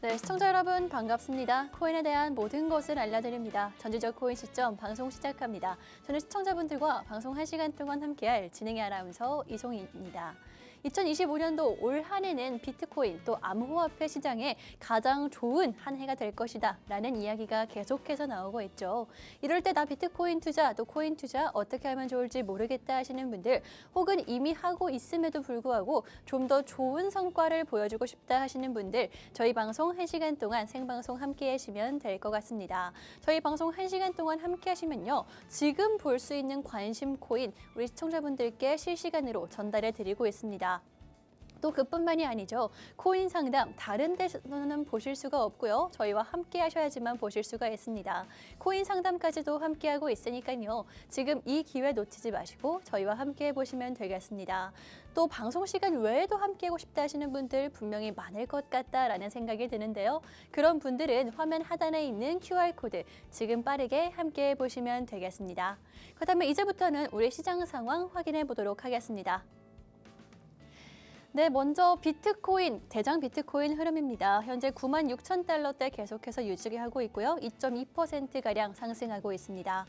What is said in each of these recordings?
네, 시청자 여러분 반갑습니다. 코인에 대한 모든 것을 알려드립니다. 전지적 코인 시점 방송 시작합니다. 저는 시청자분들과 방송 1시간 동안 함께할 진행의 아나운서 이송희입니다. 2025년도 올 한 해는 비트코인 또 암호화폐 시장에 가장 좋은 한 해가 될 것이다 라는 이야기가 계속해서 나오고 있죠. 이럴 때 나 비트코인 투자 또 코인 투자 어떻게 하면 좋을지 모르겠다 하시는 분들 혹은 이미 하고 있음에도 불구하고 좀 더 좋은 성과를 보여주고 싶다 하시는 분들 저희 방송 1시간 동안 생방송 함께 하시면 될 것 같습니다. 저희 방송 1시간 동안 함께 하시면요. 지금 볼 수 있는 관심 코인 우리 시청자분들께 실시간으로 전달해 드리고 있습니다. 또 그뿐만이 아니죠. 코인 상담 다른 데서는 보실 수가 없고요. 저희와 함께 하셔야지만 보실 수가 있습니다. 코인 상담까지도 함께하고 있으니까요. 지금 이 기회 놓치지 마시고 저희와 함께 해보시면 되겠습니다. 또 방송 시간 외에도 함께하고 싶다 하시는 분들 분명히 많을 것 같다라는 생각이 드는데요. 그런 분들은 화면 하단에 있는 QR코드 지금 빠르게 함께 해보시면 되겠습니다. 그렇다면 이제부터는 우리 시장 상황 확인해 보도록 하겠습니다. 네, 먼저 비트코인, 대장 비트코인 흐름입니다. 현재 96,000달러대 계속해서 유지하고 있고요. 2.2%가량 상승하고 있습니다.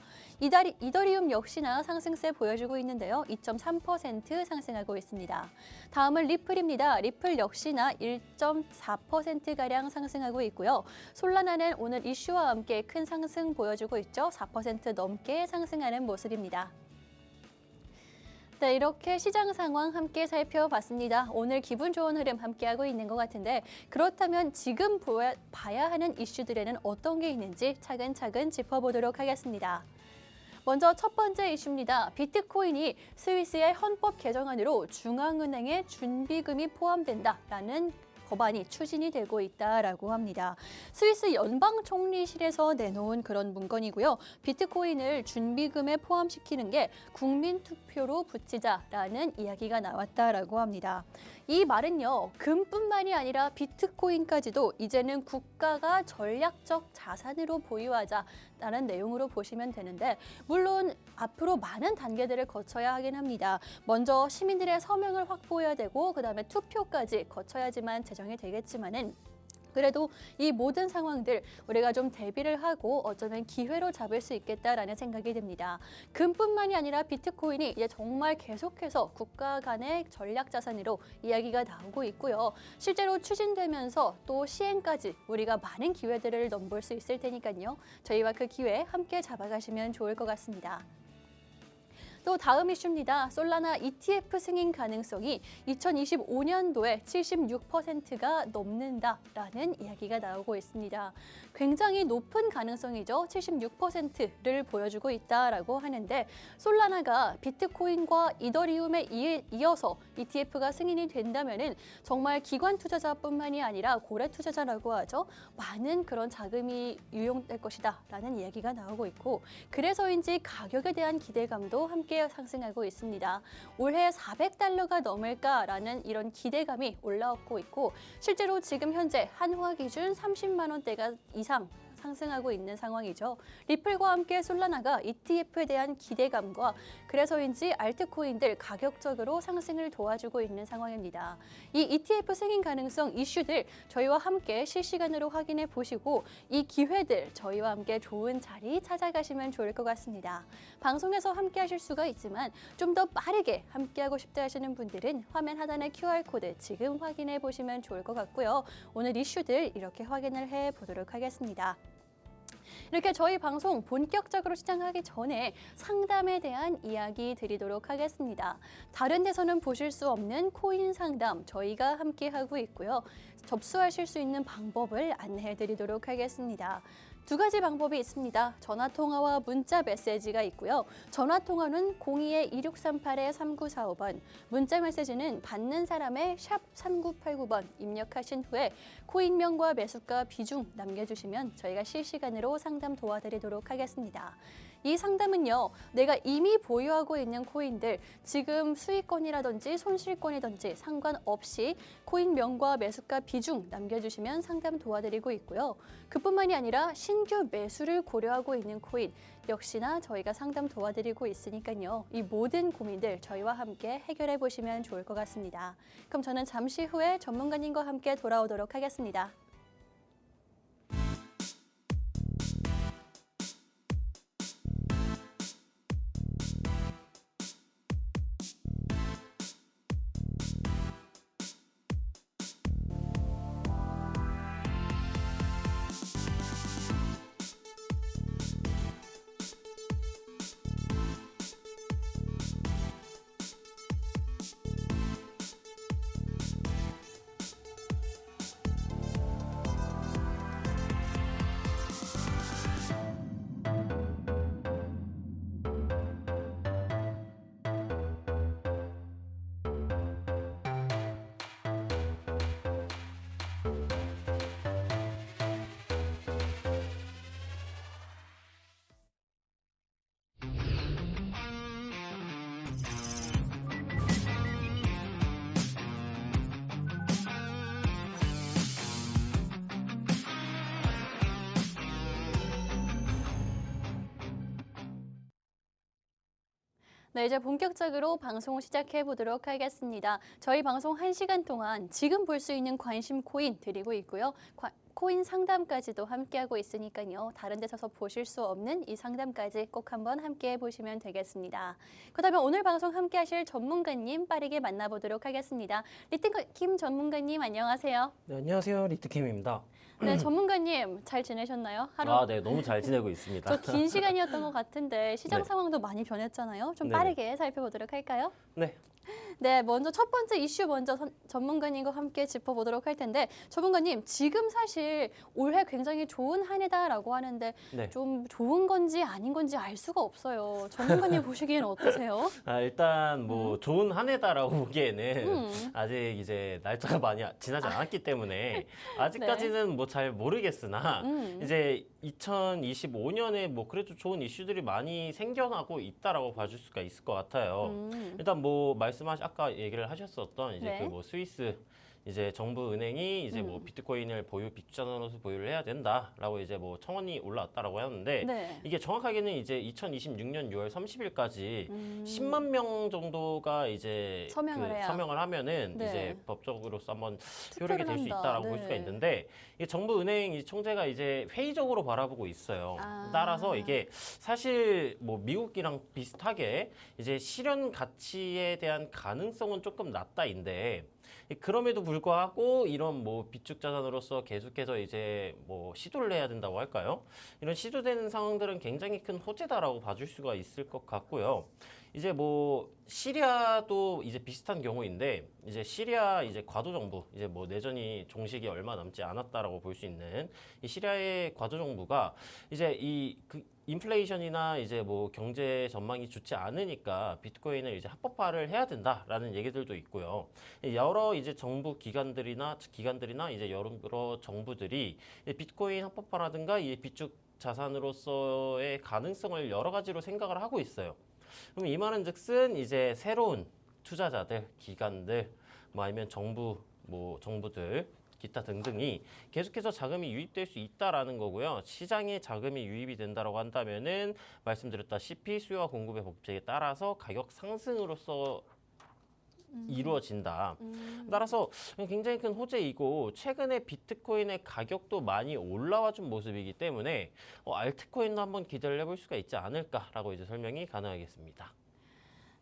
이더리움 역시나 상승세 보여주고 있는데요. 2.3% 상승하고 있습니다. 다음은 리플입니다. 리플 역시나 1.4%가량 상승하고 있고요. 솔라나는 오늘 이슈와 함께 큰 상승 보여주고 있죠. 4% 넘게 상승하는 모습입니다. 네, 이렇게 시장 상황 함께 살펴봤습니다. 오늘 기분 좋은 흐름 함께하고 있는 것 같은데 그렇다면 지금 봐야 하는 이슈들에는 어떤 게 있는지 차근차근 짚어보도록 하겠습니다. 먼저 첫 번째 이슈입니다. 비트코인이 스위스의 헌법 개정안으로 중앙은행의 준비금이 포함된다라는 법안이 추진이 되고 있다라고 합니다. 스위스 연방총리실에서 내놓은 그런 문건이고요. 비트코인을 준비금에 포함시키는 게 국민투표로 붙이자라는 이야기가 나왔다라고 합니다. 이 말은요. 금뿐만이 아니라 비트코인까지도 이제는 국가가 전략적 자산으로 보유하자라는 내용으로 보시면 되는데 물론 앞으로 많은 단계들을 거쳐야 하긴 합니다. 먼저 시민들의 서명을 확보해야 되고 그다음에 투표까지 거쳐야지만 제정이 되겠지만은 그래도 이 모든 상황들 우리가 좀 대비를 하고 어쩌면 기회로 잡을 수 있겠다라는 생각이 듭니다. 금뿐만이 아니라 비트코인이 이제 정말 계속해서 국가 간의 전략 자산으로 이야기가 나오고 있고요. 실제로 추진되면서 또 시행까지 우리가 많은 기회들을 넘볼 수 있을 테니까요. 저희와 그 기회 함께 잡아가시면 좋을 것 같습니다. 또 다음 이슈입니다. 솔라나 ETF 승인 가능성이 2025년도에 76%가 넘는다라는 이야기가 나오고 있습니다. 굉장히 높은 가능성이죠. 76%를 보여주고 있다라고 하는데 솔라나가 비트코인과 이더리움에 이어서 ETF가 승인이 된다면은 정말 기관 투자자뿐만이 아니라 고래 투자자라고 하죠. 많은 그런 자금이 유용될 것이다라는 이야기가 나오고 있고 그래서인지 가격에 대한 기대감도 함께 상승하고 있습니다. 올해 400달러가 넘을까라는 이런 기대감이 올라오고 있고 실제로 지금 현재 한화 기준 30만 원대가 이상 상승하고 있는 상황이죠. 리플과 함께 솔라나가 ETF에 대한 기대감과 그래서인지 알트코인들 가격적으로 상승을 도와주고 있는 상황입니다. 이 ETF 승인 가능성 이슈들 저희와 함께 실시간으로 확인해 보시고 이 기회들 저희와 함께 좋은 자리 찾아가시면 좋을 것 같습니다. 방송에서 함께 하실 수가 있지만 좀 더 빠르게 함께하고 싶다 하시는 분들은 화면 하단의 QR코드 지금 확인해 보시면 좋을 것 같고요. 오늘 이슈들 이렇게 확인을 해 보도록 하겠습니다. 이렇게 저희 방송 본격적으로 시작하기 전에 상담에 대한 이야기 드리도록 하겠습니다. 다른 데서는 보실 수 없는 코인 상담 저희가 함께하고 있고요. 접수하실 수 있는 방법을 안내해 드리도록 하겠습니다. 두 가지 방법이 있습니다. 전화통화와 문자 메시지가 있고요. 전화통화는 02-2638-3945번, 문자 메시지는 받는 사람의 샵 3989번 입력하신 후에 코인명과 매수가 비중 남겨주시면 저희가 실시간으로 상담 도와드리도록 하겠습니다. 이 상담은요. 내가 이미 보유하고 있는 코인들 지금 수익권이라든지 손실권이든지 상관없이 코인명과 매수가 비중 남겨주시면 상담 도와드리고 있고요. 그뿐만이 아니라 신규 매수를 고려하고 있는 코인 역시나 저희가 상담 도와드리고 있으니까요. 이 모든 고민들 저희와 함께 해결해 보시면 좋을 것 같습니다. 그럼 저는 잠시 후에 전문가님과 함께 돌아오도록 하겠습니다. 네, 이제 본격적으로 방송을 시작해 보도록 하겠습니다. 저희 방송 1시간 동안 지금 볼 수 있는 관심 코인 드리고 있고요. 코인 상담까지도 함께하고 있으니까요. 다른 데서 보실 수 없는 이 상담까지 꼭 한번 함께해 보시면 되겠습니다. 그렇다면 오늘 방송 함께하실 전문가님 빠르게 만나보도록 하겠습니다. 리트킴 전문가님 안녕하세요. 네, 안녕하세요. 리트킴입니다. 네, 전문가님 잘 지내셨나요? 하루 네, 너무 잘 지내고 있습니다. 저 긴 시간이었던 것 같은데 시장 네. 상황도 많이 변했잖아요. 좀 네네. 빠르게 살펴보도록 할까요? 네, 네, 먼저 첫 번째 이슈 먼저 전문가님과 함께 짚어보도록 할 텐데 전문가님 지금 사실 올해 굉장히 좋은 한 해다라고 하는데 네. 좀 좋은 건지 아닌 건지 알 수가 없어요. 전문가님 보시기에는 어떠세요? 일단 뭐 좋은 한 해다라고 보기에는 음. 아직 이제 날짜가 많이 지나지 않았기 때문에 아직까지는 뭐 잘 모르겠으나 이제 2025년에 뭐 그래도 좋은 이슈들이 많이 생겨나고 있다라고 봐줄 수가 있을 것 같아요. 일단 뭐 아까 얘기를 하셨었던 이제 네. 그 뭐 스위스 이제 정부 은행이 이제 뭐 비트코인을 비축자산으로서 보유를 해야 된다라고 이제 뭐 청원이 올라왔다라고 하는데 네. 이게 정확하게는 이제 2026년 6월 30일까지 10만 명 정도가 이제 서명을 해야. 서명을 하면은 네. 이제 법적으로서 한번 투표를 효력이 될 수 한다. 있다라고 볼 수가 네. 있는데 이게 정부 은행 이 총재가 이제 회의적으로 바라보고 있어요. 아. 따라서 이게 사실 뭐 미국이랑 비슷하게 이제 실현 가치에 대한 가능성은 조금 낮다인데 그럼에도 불구하고 이런 뭐 비축 자산으로서 계속해서 이제 뭐 시도를 해야 된다고 할까요? 이런 시도되는 상황들은 굉장히 큰 호재다라고 봐줄 수가 있을 것 같고요. 이제 뭐 시리아도 이제 비슷한 경우인데 이제 시리아 이제 과도 정부 이제 뭐 내전이 종식이 얼마 남지 않았다라고 볼 수 있는 이 시리아의 과도 정부가 이제 인플레이션이나 이제 뭐 경제 전망이 좋지 않으니까 비트코인을 이제 합법화를 해야 된다라는 얘기들도 있고요. 여러 이제 정부 기관들이나 이제 여러 정부들이 비트코인 합법화라든가 이 비축 자산으로서의 가능성을 여러 가지로 생각을 하고 있어요. 그럼 이 말은즉슨 이제 새로운 투자자들, 기관들, 뭐 아니면 정부들 기타 등등이 계속해서 자금이 유입될 수 있다라는 거고요. 시장에 자금이 유입이 된다라고 한다면은 말씀드렸다시피 수요와 공급의 법칙에 따라서 가격 상승으로서 이루어진다. 따라서 굉장히 큰 호재이고 최근에 비트코인의 가격도 많이 올라와 준 모습이기 때문에 알트코인도 한번 기대를 해볼 수가 있지 않을까라고 이제 설명이 가능하겠습니다.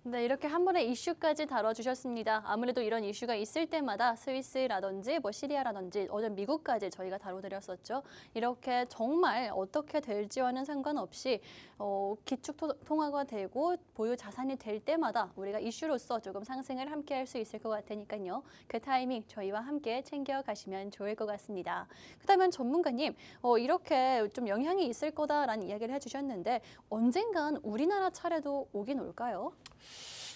네, 이렇게 한 번에 이슈까지 다뤄주셨습니다. 아무래도 이런 이슈가 있을 때마다 스위스라든지 뭐 시리아라든지 어제 미국까지 저희가 다뤄드렸었죠. 이렇게 정말 어떻게 될지와는 상관없이 기축 통화가 되고 보유 자산이 될 때마다 우리가 이슈로서 조금 상승을 함께 할 수 있을 것 같으니까요. 그 타이밍 저희와 함께 챙겨가시면 좋을 것 같습니다. 그렇다면 전문가님, 이렇게 좀 영향이 있을 거다라는 이야기를 해주셨는데 언젠간 우리나라 차례도 오긴 올까요?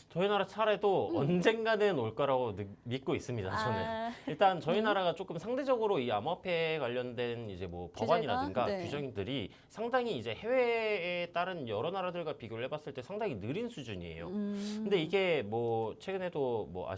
저희 나라 차례도 언젠가는 올 거라고 믿고 있습니다. 저는 일단 저희 나라가 조금 상대적으로 이 암호화폐에 관련된 이제 뭐 법안이라든가 네. 규정들이 상당히 이제 해외에 다른 여러 나라들과 비교를 해봤을 때 상당히 느린 수준이에요. 근데 이게 뭐 최근에도 뭐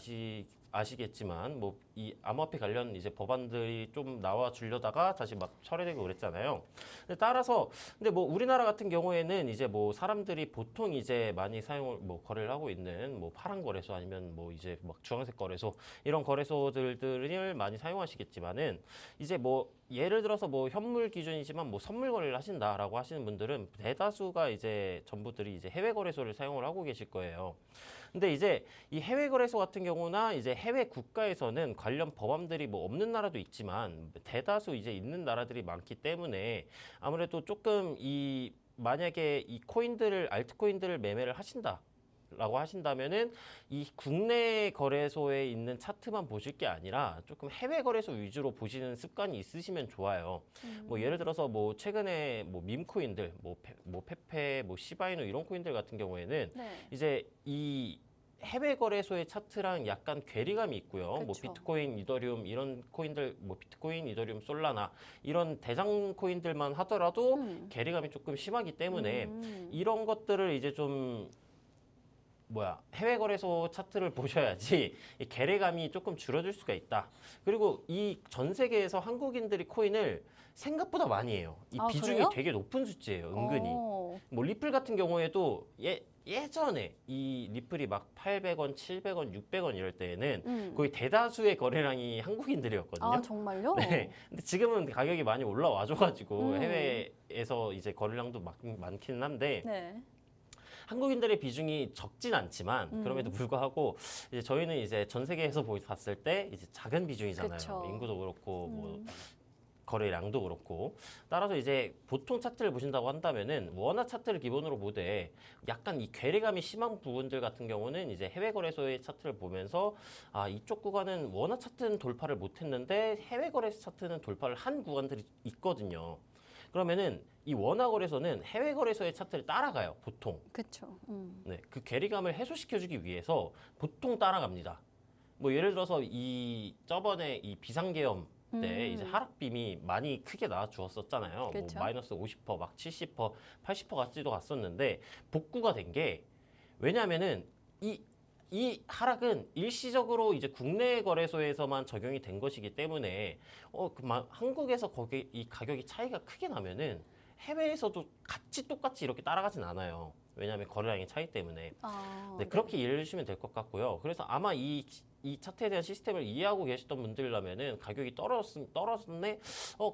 아시겠지만 뭐 이 암호화폐 관련 이제 법안들이 좀 나와 주려다가 다시 막 철회되고 그랬잖아요. 근데 따라서 근데 뭐 우리나라 같은 경우에는 이제 뭐 사람들이 보통 이제 많이 거래를 하고 있는 뭐 파란 거래소 아니면 뭐 이제 막 주황색 거래소 이런 거래소들을 많이 사용하시겠지만은 이제 뭐 예를 들어서 뭐 현물 기준이지만 뭐 선물 거래를 하신다라고 하시는 분들은 대다수가 이제 전부들이 이제 해외 거래소를 사용을 하고 계실 거예요. 근데 이제 이 해외 거래소 같은 경우나 이제 해외 국가에서는 관련 법안들이 뭐 없는 나라도 있지만 대다수 이제 있는 나라들이 많기 때문에 아무래도 조금 만약에 이 알트코인들을 매매를 하신다라고 하신다면은 이 국내 거래소에 있는 차트만 보실 게 아니라 조금 해외 거래소 위주로 보시는 습관이 있으시면 좋아요. 뭐 예를 들어서 뭐 최근에 뭐 밈코인들, 뭐 페페, 뭐 시바이누 이런 코인들 같은 경우에는 네. 이제 이 해외 거래소의 차트랑 약간 괴리감이 있고요. 뭐 그쵸. 비트코인, 이더리움 이런 코인들, 뭐 비트코인, 이더리움, 솔라나 이런 대장 코인들만 하더라도 괴리감이 조금 심하기 때문에 이런 것들을 이제 좀 해외 거래소 차트를 보셔야지 이 괴리감이 조금 줄어들 수가 있다. 그리고 이 전 세계에서 한국인들이 코인을 생각보다 많이 해요. 이 비중이 그래요? 되게 높은 수치예요, 은근히. 어. 뭐 리플 같은 경우에도 예전에 이 리플이 막 800원, 700원, 600원 이럴 때에는 음. 거의 대다수의 거래량이 한국인들이었거든요. 아, 정말요? 네. 근데 지금은 가격이 많이 올라와줘가지고 음. 해외에서 이제 거래량도 많기는 한데 네. 한국인들의 비중이 적진 않지만 그럼에도 불구하고 이제 저희는 이제 전 세계에서 봤을 때 이제 작은 비중이잖아요. 그쵸. 인구도 그렇고 뭐 거래량도 그렇고 따라서 이제 보통 차트를 보신다고 한다면은 원화 차트를 기본으로 보되 약간 이 괴리감이 심한 부분들 같은 경우는 이제 해외 거래소의 차트를 보면서 아 이쪽 구간은 원화 차트는 돌파를 못했는데 해외 거래소 차트는 돌파를 한 구간들이 있거든요. 그러면은 이 원화 거래소는 해외 거래소의 차트를 따라가요, 보통. 그렇죠. 네, 그 괴리감을 해소시켜주기 위해서 보통 따라갑니다. 뭐 예를 들어서 이 저번에 이 비상계엄 때 이제 하락빔이 많이 크게 나와 주었었잖아요. 그쵸. 뭐 마이너스 50%, 막 70%, 80%까지도 갔었는데 복구가 된 게 왜냐하면은 이 하락은 일시적으로 이제 국내 거래소에서만 적용이 된 것이기 때문에 한국에서 거기 이 가격이 차이가 크게 나면은 해외에서도 같이 똑같이 이렇게 따라가진 않아요. 왜냐하면 거래량의 차이 때문에. 아, 네, 그렇게 이해해 주시면 될 것 같고요. 그래서 아마 이 차트에 대한 시스템을 이해하고 계셨던 분들이라면은 가격이 떨어졌네?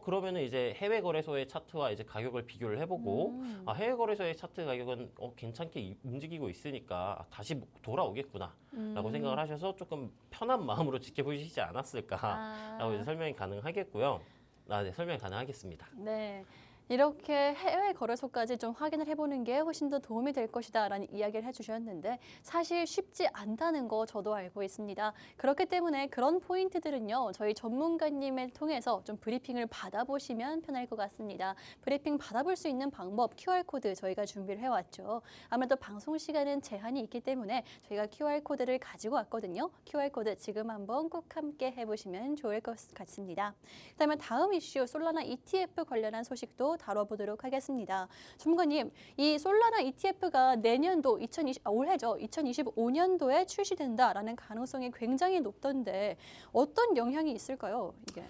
그러면은 이제 해외 거래소의 차트와 이제 가격을 비교를 해보고 아, 해외 거래소의 차트 가격은 괜찮게 움직이고 있으니까 다시 돌아오겠구나 라고 생각을 하셔서 조금 편한 마음으로 지켜보시지 않았을까라고 이제 설명이 가능하겠고요. 네, 설명이 가능하겠습니다. 네. 이렇게 해외 거래소까지 좀 확인을 해보는 게 훨씬 더 도움이 될 것이다라는 이야기를 해주셨는데 사실 쉽지 않다는 거 저도 알고 있습니다. 그렇기 때문에 그런 포인트들은요. 저희 전문가님을 통해서 좀 브리핑을 받아보시면 편할 것 같습니다. 브리핑 받아볼 수 있는 방법 QR코드 저희가 준비를 해왔죠. 아무래도 방송 시간은 제한이 있기 때문에 저희가 QR코드를 가지고 왔거든요. QR코드 지금 한번 꼭 함께 해보시면 좋을 것 같습니다. 그다음에 다음 이슈 솔라나 ETF 관련한 소식도 다뤄보도록 하겠습니다. 전문가님, 이 솔라나 ETF가 내년도 올해죠. 2025년도에 출시된다라는 가능성이 굉장히 높던데 어떤 영향이 있을까요? 이게?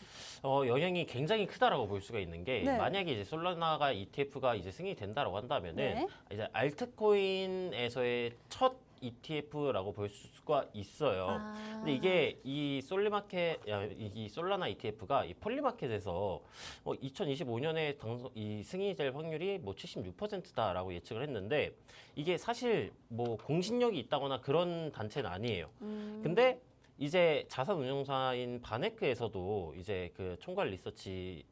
영향이 굉장히 크다라고 볼 수가 있는 게 네. 만약에 이제 솔라나가 ETF가 이제 승인이 된다라고 한다면은 네. 이제 알트코인에서의 첫 ETF라고 볼 수가 있어요. 근데 이게 이 솔라나 ETF가 이 폴리마켓에서 2025년에 이 승인이 될 확률이 뭐 76%다라고 예측을 했는데 이게 사실 뭐 공신력이 있다거나 그런 단체는 아니에요. 근데 이제 자산 운용사인 바네크에서도 이제 그 총괄 리서치가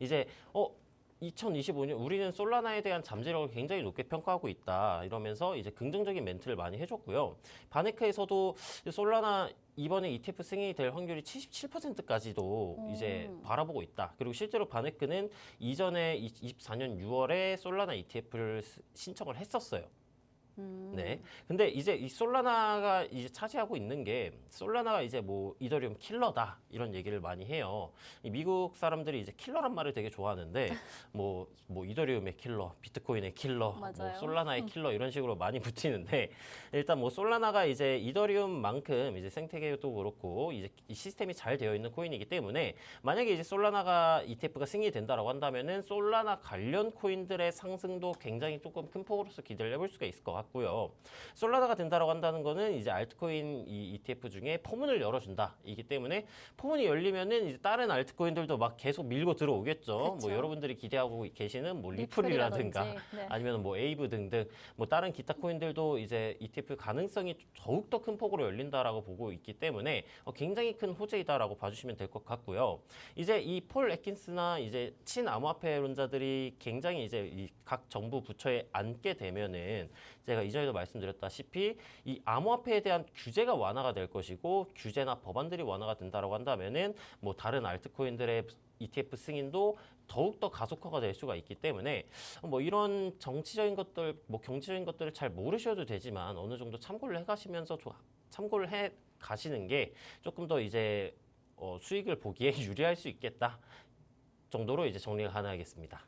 이제 2025년 우리는 솔라나에 대한 잠재력을 굉장히 높게 평가하고 있다 이러면서 이제 긍정적인 멘트를 많이 해줬고요. 바네크에서도 솔라나 이번에 ETF 승인이 될 확률이 77%까지도 이제 바라보고 있다. 그리고 실제로 바네크는 이전에 24년 6월에 솔라나 ETF를 신청을 했었어요. 네. 근데 이제 이 솔라나가 이제 차지하고 있는 게 솔라나가 이제 뭐 이더리움 킬러다 이런 얘기를 많이 해요. 이 미국 사람들이 이제 킬러란 말을 되게 좋아하는데 뭐 이더리움의 킬러, 비트코인의 킬러, 뭐 맞아요. 솔라나의 킬러 이런 식으로 많이 붙이는데 일단 뭐 솔라나가 이제 이더리움만큼 이제 생태계도 그렇고 이제 이 시스템이 잘 되어 있는 코인이기 때문에 만약에 이제 솔라나가 ETF가 승인이 된다라고 한다면은 솔라나 관련 코인들의 상승도 굉장히 조금 큰 폭으로서 기대를 해볼 수가 있을 것 같고. 고요. 솔라나가 된다라고 한다는 거는 이제 알트코인 이 ETF 중에 포문을 열어준다. 이기 때문에 포문이 열리면은 이제 다른 알트코인들도 막 계속 밀고 들어오겠죠. 그쵸. 뭐 여러분들이 기대하고 계시는 뭐 리플이라든가 네. 아니면 뭐 에이브 등등 뭐 다른 기타 코인들도 이제 ETF 가능성이 더욱 더 큰 폭으로 열린다라고 보고 있기 때문에 굉장히 큰 호재이다라고 봐주시면 될 것 같고요. 이제 이 폴 애킨스나 이제 친암호화폐론자들이 굉장히 이제 이 각 정부 부처에 앉게 되면은 제가 이전에도 말씀드렸다시피 이 암호화폐에 대한 규제가 완화가 될 것이고 규제나 법안들이 완화가 된다라고 한다면은 뭐 다른 알트코인들의 ETF 승인도 더욱더 가속화가 될 수가 있기 때문에 뭐 이런 정치적인 것들, 뭐 경제적인 것들을 잘 모르셔도 되지만 어느 정도 참고를 해가시면서 참고를 해 가시는 게 조금 더 이제 수익을 보기에 유리할 수 있겠다 정도로 이제 정리가 가능하겠습니다.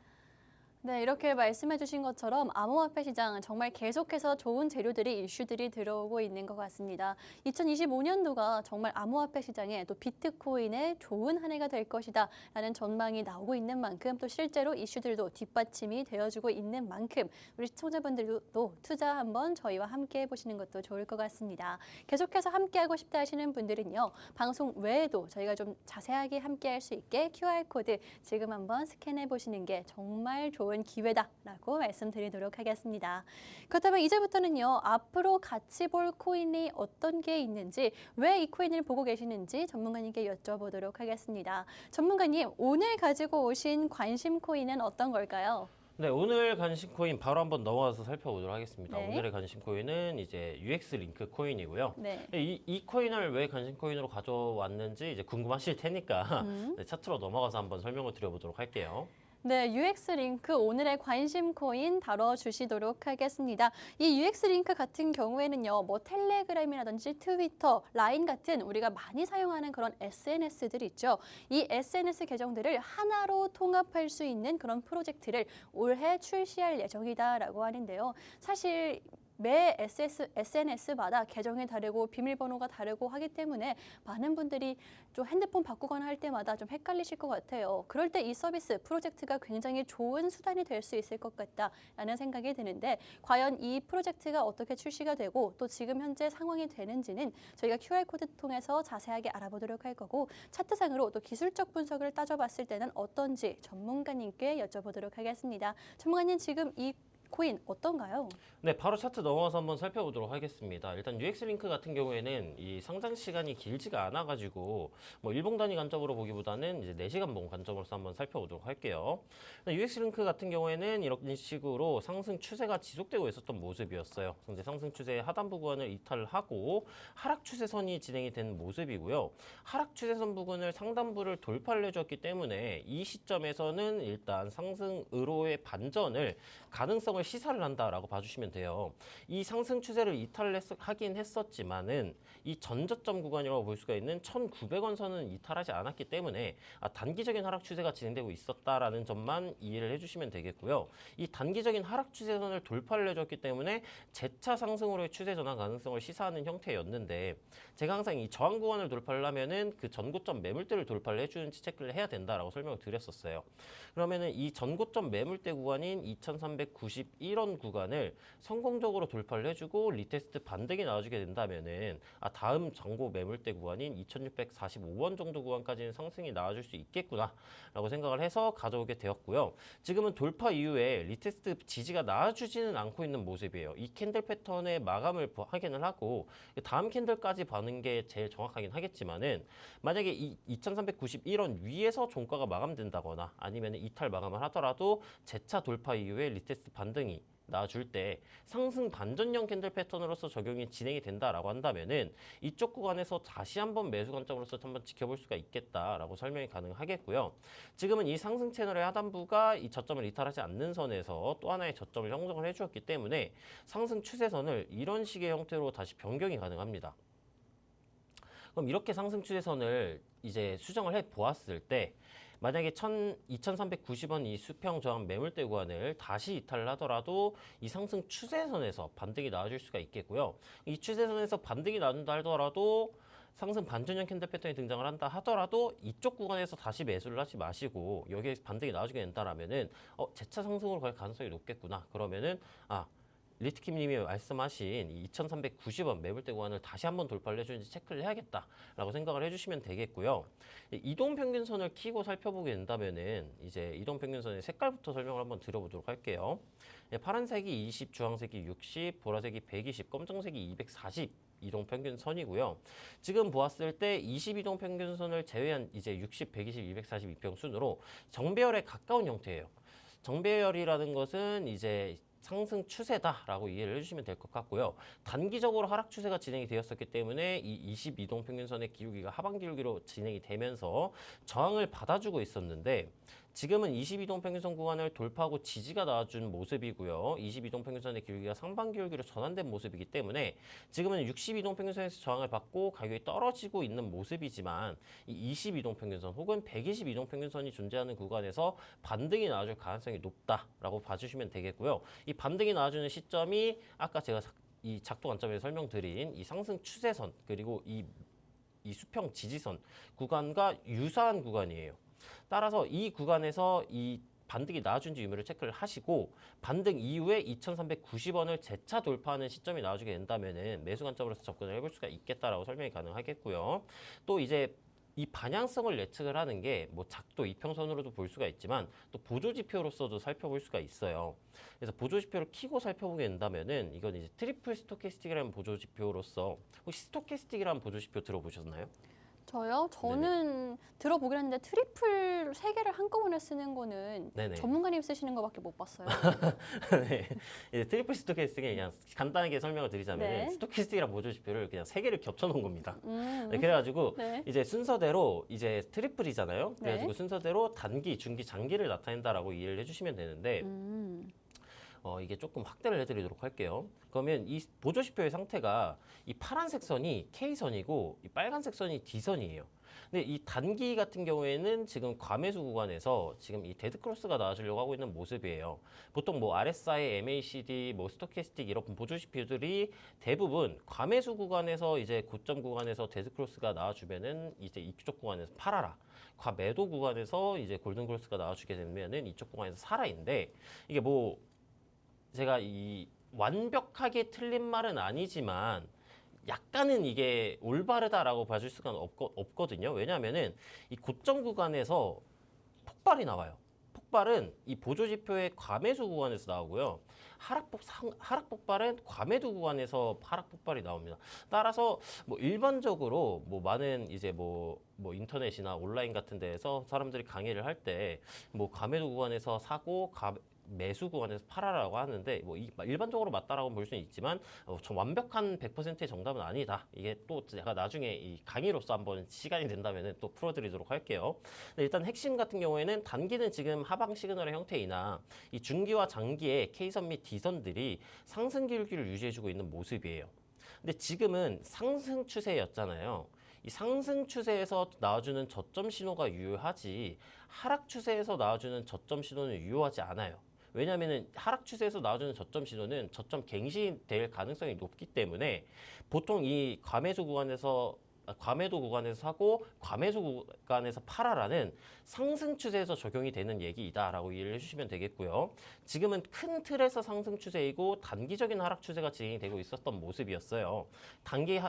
네, 이렇게 말씀해 주신 것처럼 암호화폐 시장 정말 계속해서 좋은 재료들이 이슈들이 들어오고 있는 것 같습니다. 2025년도가 정말 암호화폐 시장에 또 비트코인의 좋은 한 해가 될 것이다 라는 전망이 나오고 있는 만큼 또 실제로 이슈들도 뒷받침이 되어주고 있는 만큼 우리 시청자분들도 투자 한번 저희와 함께 해보시는 것도 좋을 것 같습니다. 계속해서 함께하고 싶다 하시는 분들은요. 방송 외에도 저희가 좀 자세하게 함께할 수 있게 QR코드 지금 한번 스캔해 보시는 게 정말 좋은 기회다라고 말씀드리도록 하겠습니다. 그렇다면 이제부터는요. 앞으로 같이 볼 코인이 어떤 게 있는지 왜 이 코인을 보고 계시는지 전문가님께 여쭤보도록 하겠습니다. 전문가님, 오늘 가지고 오신 관심 코인은 어떤 걸까요? 네, 오늘 관심 코인 바로 한번 넘어가서 살펴보도록 하겠습니다. 네. 오늘의 관심 코인은 이제 UX 링크 코인이고요. 네. 이 코인을 왜 관심 코인으로 가져왔는지 이제 궁금하실 테니까 네, 차트로 넘어가서 한번 설명을 드려보도록 할게요. 네, UX 링크 오늘의 관심 코인 다뤄주시도록 하겠습니다. 이 UX 링크 같은 경우에는요, 뭐 텔레그램이라든지 트위터, 라인 같은 우리가 많이 사용하는 그런 SNS들 있죠. 이 SNS 계정들을 하나로 통합할 수 있는 그런 프로젝트를 올해 출시할 예정이다라고 하는데요. 사실 매 SNS마다 계정이 다르고 비밀번호가 다르고 하기 때문에 많은 분들이 좀 핸드폰 바꾸거나 할 때마다 좀 헷갈리실 것 같아요. 그럴 때 이 서비스 프로젝트가 굉장히 좋은 수단이 될 수 있을 것 같다라는 생각이 드는데 과연 이 프로젝트가 어떻게 출시가 되고 또 지금 현재 상황이 되는지는 저희가 QR코드 통해서 자세하게 알아보도록 할 거고 차트상으로 또 기술적 분석을 따져봤을 때는 어떤지 전문가님께 여쭤보도록 하겠습니다. 전문가님 지금 이 코인 어떤가요? 네, 바로 차트 넘어가서 한번 살펴보도록 하겠습니다. 일단 UX링크 같은 경우에는 이 상장 시간이 길지가 않아가지고 뭐 일봉 단위 관점으로 보기보다는 이제 4시간 봉 관점으로서 한번 살펴보도록 할게요. UX링크 같은 경우에는 이런 식으로 상승 추세가 지속되고 있었던 모습이었어요. 현재 상승 추세의 하단부 구간을 이탈하고 하락 추세선이 진행이 된 모습이고요. 하락 추세선 부근을 상단부를 돌파를 해줬기 때문에 이 시점에서는 일단 상승으로의 반전을 가능성을 시사를 한다라고 봐주시면 돼요. 이 상승 추세를 이탈하긴 했었지만은 이 전저점 구간이라고 볼 수가 있는 1,900원 선은 이탈하지 않았기 때문에 단기적인 하락 추세가 진행되고 있었다라는 점만 이해를 해주시면 되겠고요. 이 단기적인 하락 추세선을 돌파를 해줬기 때문에 재차 상승으로의 추세 전환 가능성을 시사하는 형태였는데 제가 항상 이 저항 구간을 돌파를 하면은 그 전고점 매물대를 돌파를 해주는지 체크를 해야 된다라고 설명을 드렸었어요. 그러면은 이 전고점 매물대 구간인 2,391원 구간을 성공적으로 돌파를 해주고 리테스트 반등이 나와주게 된다면은 다음 전고 매물대 구간인 2,645원 정도 구간까지는 상승이 나와줄 수 있겠구나라고 생각을 해서 가져오게 되었고요. 지금은 돌파 이후에 리테스트 지지가 나와주지는 않고 있는 모습이에요. 이 캔들 패턴의 마감을 확인을 하고 다음 캔들까지 보는 게 제일 정확하긴 하겠지만은 만약에 이 2,391원 위에서 종가가 마감된다거나 아니면 이탈 마감을 하더라도 재차 돌파 이후에 리테스트 반등이 나와줄 때 상승 반전형 캔들 패턴으로서 적용이 진행이 된다라고 한다면은 이쪽 구간에서 다시 한번 매수 관점으로서 한번 지켜볼 수가 있겠다라고 설명이 가능하겠고요. 지금은 이 상승 채널의 하단부가 이 저점을 이탈하지 않는 선에서 또 하나의 저점을 형성을 해주었기 때문에 상승 추세선을 이런 식의 형태로 다시 변경이 가능합니다. 그럼 이렇게 상승 추세선을 이제 수정을 해 보았을 때 만약에 2,390원 이 수평 저항 매물대 구간을 다시 이탈을 하더라도 이 상승 추세선에서 반등이 나와줄 수가 있겠고요. 이 추세선에서 반등이 나온다 하더라도 상승 반전형 캔들 패턴이 등장을 한다 하더라도 이쪽 구간에서 다시 매수를 하지 마시고 여기에 반등이 나와주게 된다라면은 재차 상승으로 갈 가능성이 높겠구나. 그러면은 리트킴님이 말씀하신 2,390원 매물대 구간을 다시 한번 돌파를 해주는지 체크를 해야겠다라고 생각을 해주시면 되겠고요. 이동평균선을 키고 살펴보게 된다면은 이제 이동평균선의 색깔부터 설명을 한번 드려보도록 할게요. 파란색이 20, 주황색이 60, 보라색이 120, 검정색이 240. 이동평균선이고요. 지금 보았을 때 20 이동평균선을 제외한 이제 60, 120, 240 이평순으로 정배열에 가까운 형태예요. 정배열이라는 것은 이제 상승 추세다라고 이해를 해주시면 될 것 같고요. 단기적으로 하락 추세가 진행이 되었었기 때문에 이 22동 평균선의 기울기가 하방 기울기로 진행이 되면서 저항을 받아주고 있었는데 지금은 22동 평균선 구간을 돌파하고 지지가 나와준 모습이고요. 22동 평균선의 길기가 상반 기울기로 전환된 모습이기 때문에 지금은 62동 평균선에서 저항을 받고 가격이 떨어지고 있는 모습이지만 이 22동 평균선 혹은 122동 평균선이 존재하는 구간에서 반등이 나와줄 가능성이 높다라고 봐주시면 되겠고요. 이 반등이 나와주는 시점이 아까 제가 이 작도 관점에서 설명드린 이 상승 추세선 그리고 이 수평 지지선 구간과 유사한 구간이에요. 따라서 이 구간에서 이 반등이 나와준지 유무를 체크를 하시고 반등 이후에 2,390원을 재차 돌파하는 시점이 나와주게 된다면은 매수 관점으로서 접근을 해볼 수가 있겠다라고 설명이 가능하겠고요. 또 이제 이 방향성을 예측을 하는 게 뭐 작도 이평선으로도 볼 수가 있지만 또 보조지표로서도 살펴볼 수가 있어요. 그래서 보조지표를 키고 살펴보게 된다면은 이건 이제 트리플 스토캐스틱이라는 보조지표로서 혹시 스토캐스틱이라는 보조지표 들어보셨나요? 저요? 저는 들어보긴 했는데 트리플 세 개를 한꺼번에 쓰는 거는 네네. 전문가님 쓰시는 거밖에 못 봤어요. 네. 이제 트리플 스토캐스틱에 그냥 간단하게 설명을 드리자면 네. 스토캐스틱이랑 보조지표를 그냥 세 개를 겹쳐놓은 겁니다. 음. 네, 그래가지고 네. 이제 순서대로 이제 트리플이잖아요. 그래가지고 네. 순서대로 단기, 중기, 장기를 나타낸다라고 이해를 해주시면 되는데 이게 조금 확대를 해드리도록 할게요. 그러면 이 보조지표의 상태가 이 파란색 선이 K선이고 이 빨간색 선이 D선이에요. 근데 이 단기 같은 경우에는 지금 과매수 구간에서 지금 이 데드크로스가 나와주려고 하고 있는 모습이에요. 보통 뭐 RSI, MACD, 뭐 스토캐스틱 이런 보조지표들이 대부분 과매수 구간에서 이제 고점 구간에서 데드크로스가 나와주면은 이제 이쪽 구간에서 팔아라. 과매도 구간에서 이제 골든크로스가 나와주게 되면은 이쪽 구간에서 사라인데 이게 뭐 제가 이 완벽하게 틀린 말은 아니지만 약간은 이게 올바르다라고 봐줄 수가 없거든요. 왜냐하면은 이 고점 구간에서 폭발이 나와요. 폭발은 이 보조지표의 과매수 구간에서 나오고요. 하락 폭발은 과매도 구간에서 하락 폭발이 나옵니다. 따라서 뭐 일반적으로 뭐 많은 이제 뭐 인터넷이나 온라인 같은 데에서 사람들이 강의를 할 때 뭐 과매도 구간에서 사고 매수 구간에서 팔아라고 하는데 뭐 일반적으로 맞다라고 볼 수는 있지만 좀 완벽한 100%의 정답은 아니다. 이게 또 제가 나중에 이 강의로서 한번 시간이 된다면 또 풀어드리도록 할게요. 일단 핵심 같은 경우에는 단기는 지금 하방 시그널의 형태이나 이 중기와 장기의 K선 및 D선들이 상승 기울기를 유지해주고 있는 모습이에요. 근데 지금은 상승 추세였잖아요. 이 상승 추세에서 나와주는 저점 신호가 유효하지 하락 추세에서 나와주는 저점 신호는 유효하지 않아요. 왜냐하면 하락 추세에서 나와주는 저점 신호는 저점 갱신될 가능성이 높기 때문에 보통 이 과매도 구간에서 사고 과매수 구간에서 팔아라는 상승 추세에서 적용이 되는 얘기이다라고 이해를 해주시면 되겠고요. 지금은 큰 틀에서 상승 추세이고 단기적인 하락 추세가 진행이 되고 있었던 모습이었어요.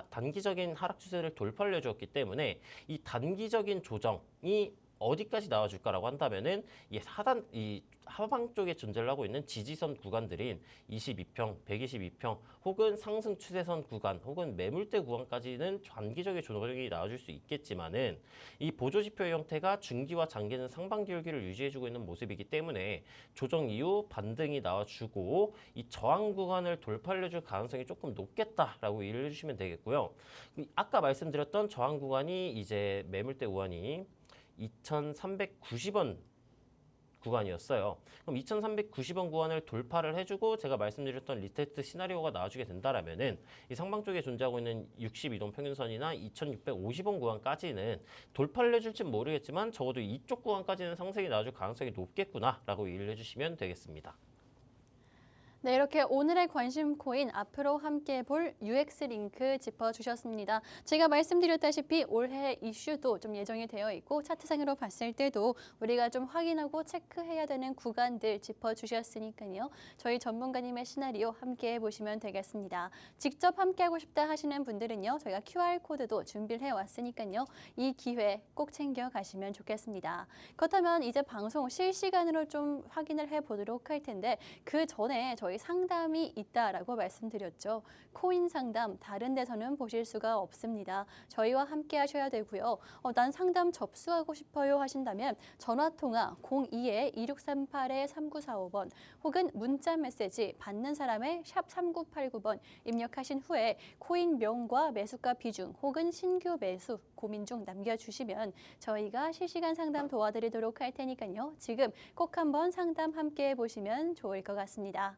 단기적인 하락 추세를 돌파를 해주었기 때문에 이 단기적인 조정이 어디까지 나와줄까라고 한다면은 이 하방 쪽에 존재를 하고 있는 지지선 구간들인 22평, 122평 혹은 상승 추세선 구간 혹은 매물대 구간까지는 단기적인 조정이 나와줄 수 있겠지만은 이 보조지표의 형태가 중기와 장기는 상방 기울기를 유지해주고 있는 모습이기 때문에 조정 이후 반등이 나와주고 이 저항 구간을 돌파를 해줄 가능성이 조금 높겠다라고 이해를 해주시면 되겠고요. 아까 말씀드렸던 저항 구간이 이제 매물대 구간이 2,390원 구간이었어요. 그럼 2,390원 구간을 돌파를 해주고 제가 말씀드렸던 리테스트 시나리오가 나와주게 된다라면은 이 상방 쪽에 존재하고 있는 62동 평균선이나 2,650원 구간까지는 돌파를 해줄지는 모르겠지만 적어도 이쪽 구간까지는 상승이 나와줄 가능성이 높겠구나라고 이해를 해주시면 되겠습니다. 네, 이렇게 오늘의 관심 코인 앞으로 함께 볼 UX 링크 짚어주셨습니다. 제가 말씀드렸다시피 올해 이슈도 좀 예정이 되어 있고 차트상으로 봤을 때도 우리가 좀 확인하고 체크해야 되는 구간들 짚어주셨으니까요. 저희 전문가님의 시나리오 함께 보시면 되겠습니다. 직접 함께하고 싶다 하시는 분들은요. 저희가 QR코드도 준비를 해왔으니까요. 이 기회 꼭 챙겨가시면 좋겠습니다. 그렇다면 이제 방송 실시간으로 좀 확인을 해보도록 할 텐데 그 전에 저희 저희 상담이 있다라고 말씀드렸죠. 코인 상담 다른 데서는 보실 수가 없습니다. 저희와 함께 하셔야 되고요. 난 상담 접수하고 싶어요 하신다면 전화통화 02-2638-3945번 혹은 문자 메시지 받는 사람의 샵 3989번 입력하신 후에 코인 명과 매수가 비중 혹은 신규 매수 고민 중 남겨주시면 저희가 실시간 상담 도와드리도록 할 테니까요. 지금 꼭 한번 상담 함께 해보시면 좋을 것 같습니다.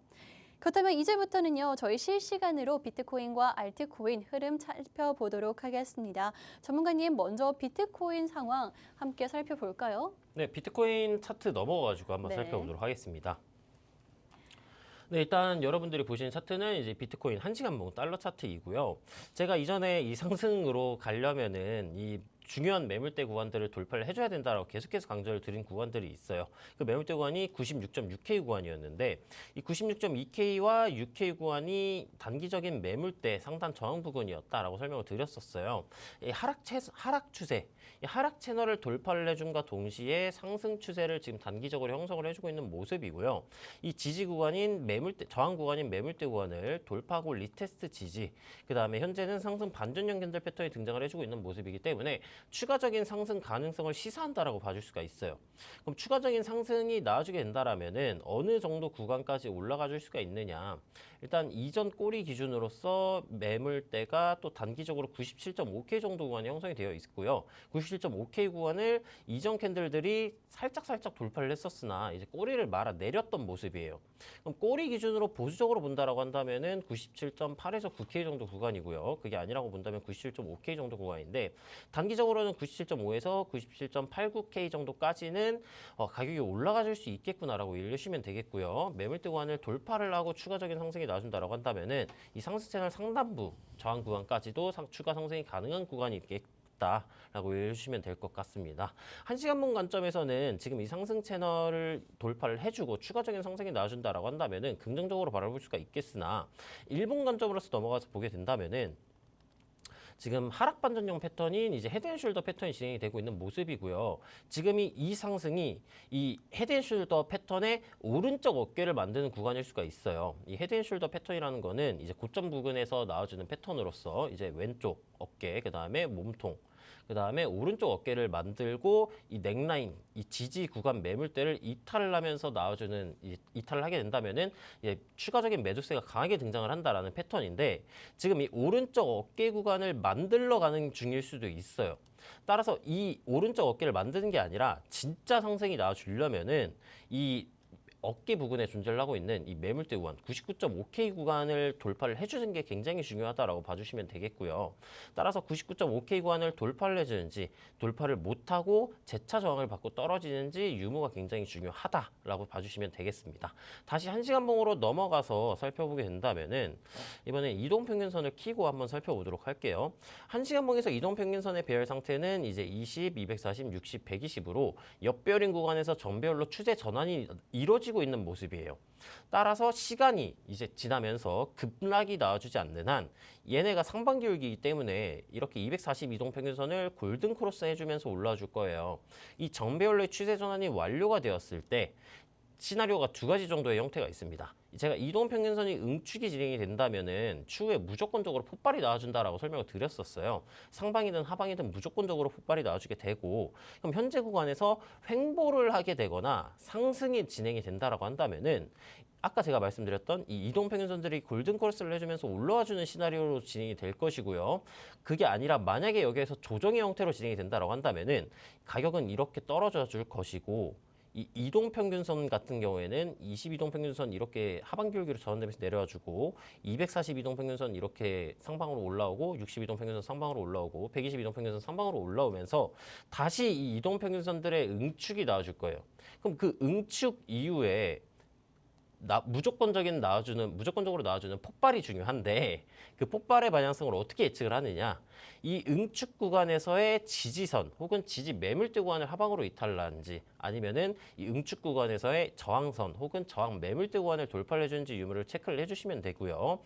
그렇다면 이제부터는요, 저희 실시간으로 비트코인과 알트코인 흐름 살펴보도록 하겠습니다. 전문가님, 먼저 비트코인 상황 함께 살펴볼까요? 네, 비트코인 차트 넘어가지고 한번 네. 살펴보도록 하겠습니다. 네, 일단 여러분들이 보시는 차트는 이제 비트코인 1시간봉 달러 차트이고요. 제가 이전에 이 상승으로 가려면은 이 중요한 매물대 구간들을 돌파를 해줘야 된다라고 계속해서 강조를 드린 구간들이 있어요. 그 매물대 구간이 96.6K 구간이었는데 이 96.2K와 6K 구간이 단기적인 매물대 상단 저항 부근이었다라고 설명을 드렸었어요. 이 하락 추세, 이 하락 채널을 돌파를 해준과 동시에 상승 추세를 지금 단기적으로 형성을 해주고 있는 모습이고요. 이 지지 구간인 매물대, 저항 구간인 매물대 구간을 돌파하고 리테스트 지지, 그 다음에 현재는 상승 반전형 캔들 패턴이 등장을 해주고 있는 모습이기 때문에 추가적인 상승 가능성을 시사한다라고 봐줄 수가 있어요. 그럼 추가적인 상승이 나와주게 된다라면은 어느 정도 구간까지 올라가 줄 수가 있느냐? 일단 이전 꼬리 기준으로서 매물대가 또 단기적으로 97.5K 정도 구간이 형성이 되어 있고요. 97.5K 구간을 이전 캔들들이 살짝 돌파를 했었으나 이제 꼬리를 말아 내렸던 모습이에요. 그럼 꼬리 기준으로 보수적으로 본다라고 한다면은 97.8에서 9K 정도 구간이고요. 그게 아니라고 본다면 97.5K 정도 구간인데 단기적으로는 97.5에서 97.89K 정도까지는 가격이 올라가 줄 수 있겠구나라고 이해하시면 되겠고요. 매물대 구간을 돌파를 하고 추가적인 상승이 나와준다라고 한다면은 이 상승 채널 상단부 저항 구간까지도 추가 상승이 가능한 구간이 있겠다라고 이해해 주시면 될 것 같습니다. 1시간봉 관점에서는 지금 이 상승 채널을 돌파를 해주고 추가적인 상승이 나와준다라고 한다면은 긍정적으로 바라볼 수가 있겠으나 일봉 관점으로서 넘어가서 보게 된다면은 지금 하락 반전형 패턴인 이제 헤드앤숄더 패턴이 진행이 되고 있는 모습이고요. 지금 이 상승이 이 헤드앤숄더 패턴의 오른쪽 어깨를 만드는 구간일 수가 있어요. 이 헤드앤숄더 패턴이라는 거는 이제 고점 부근에서 나와주는 패턴으로서 이제 왼쪽 어깨, 그 다음에 몸통, 그 다음에 오른쪽 어깨를 만들고 이 넥라인, 이 지지 구간 매물대를 이탈을 하면서 나와주는 이탈을 하게 된다면은 이제 추가적인 매도세가 강하게 등장을 한다라는 패턴인데 지금 이 오른쪽 어깨 구간을 만들러 가는 중일 수도 있어요. 따라서 이 오른쪽 어깨를 만드는 게 아니라 진짜 상승이 나와주려면은 이 어깨 부근에 존재를 하고 있는 이 매물대 구간 99.5K 구간을 돌파를 해주는 게 굉장히 중요하다라고 봐주시면 되겠고요. 따라서 99.5K 구간을 돌파를 해주는지 돌파를 못하고 재차 저항을 받고 떨어지는지 유무가 굉장히 중요하다라고 봐주시면 되겠습니다. 다시 1시간봉으로 넘어가서 살펴보게 된다면은 이번에 이동평균선을 키고 한번 살펴보도록 할게요. 1시간봉에서 이동평균선의 배열 상태는 이제 20, 240, 60, 120으로 옆배열인 구간에서 전배열로 추세 전환이 이루어지고 있는 모습이에요. 따라서 시간이 이제 지나면서 급락이 나와주지 않는 한 얘네가 상반기울기이기 때문에 이렇게 240 이동평균선을 골든 크로스 해주면서 올라와 줄 거예요. 이 정배열로의 추세 전환이 완료가 되었을 때 시나리오가 두 가지 정도의 형태가 있습니다. 제가 이동평균선이 응축이 진행이 된다면은 추후에 무조건적으로 폭발이 나와준다라고 설명을 드렸었어요. 상방이든 하방이든 무조건적으로 폭발이 나와주게 되고 그럼 현재 구간에서 횡보를 하게 되거나 상승이 진행이 된다라고 한다면은 아까 제가 말씀드렸던 이 이동평균선들이 골든크로스를 해주면서 올라와주는 시나리오로 진행이 될 것이고요. 그게 아니라 만약에 여기에서 조정의 형태로 진행이 된다라고 한다면은 가격은 이렇게 떨어져 줄 것이고 이 이동평균선 같은 경우에는 22동평균선 이렇게 하반기울기로 전환되면서 내려와주고 242동평균선 이렇게 상방으로 올라오고 62동평균선 상방으로 올라오고 122동평균선 상방으로 올라오면서 다시 이 이동평균선들의 응축이 나와줄 거예요. 그럼 그 응축 이후에 무조건적으로 나와주는 폭발이 중요한데 그 폭발의 방향성을 어떻게 예측을 하느냐? 이 응축 구간에서의 지지선 혹은 지지 매물대 구간을 하방으로 이탈을 하는지 아니면은 이 응축 구간에서의 저항선 혹은 저항 매물대 구간을 돌파를 해주는지 유무를 체크를 해주시면 되고요.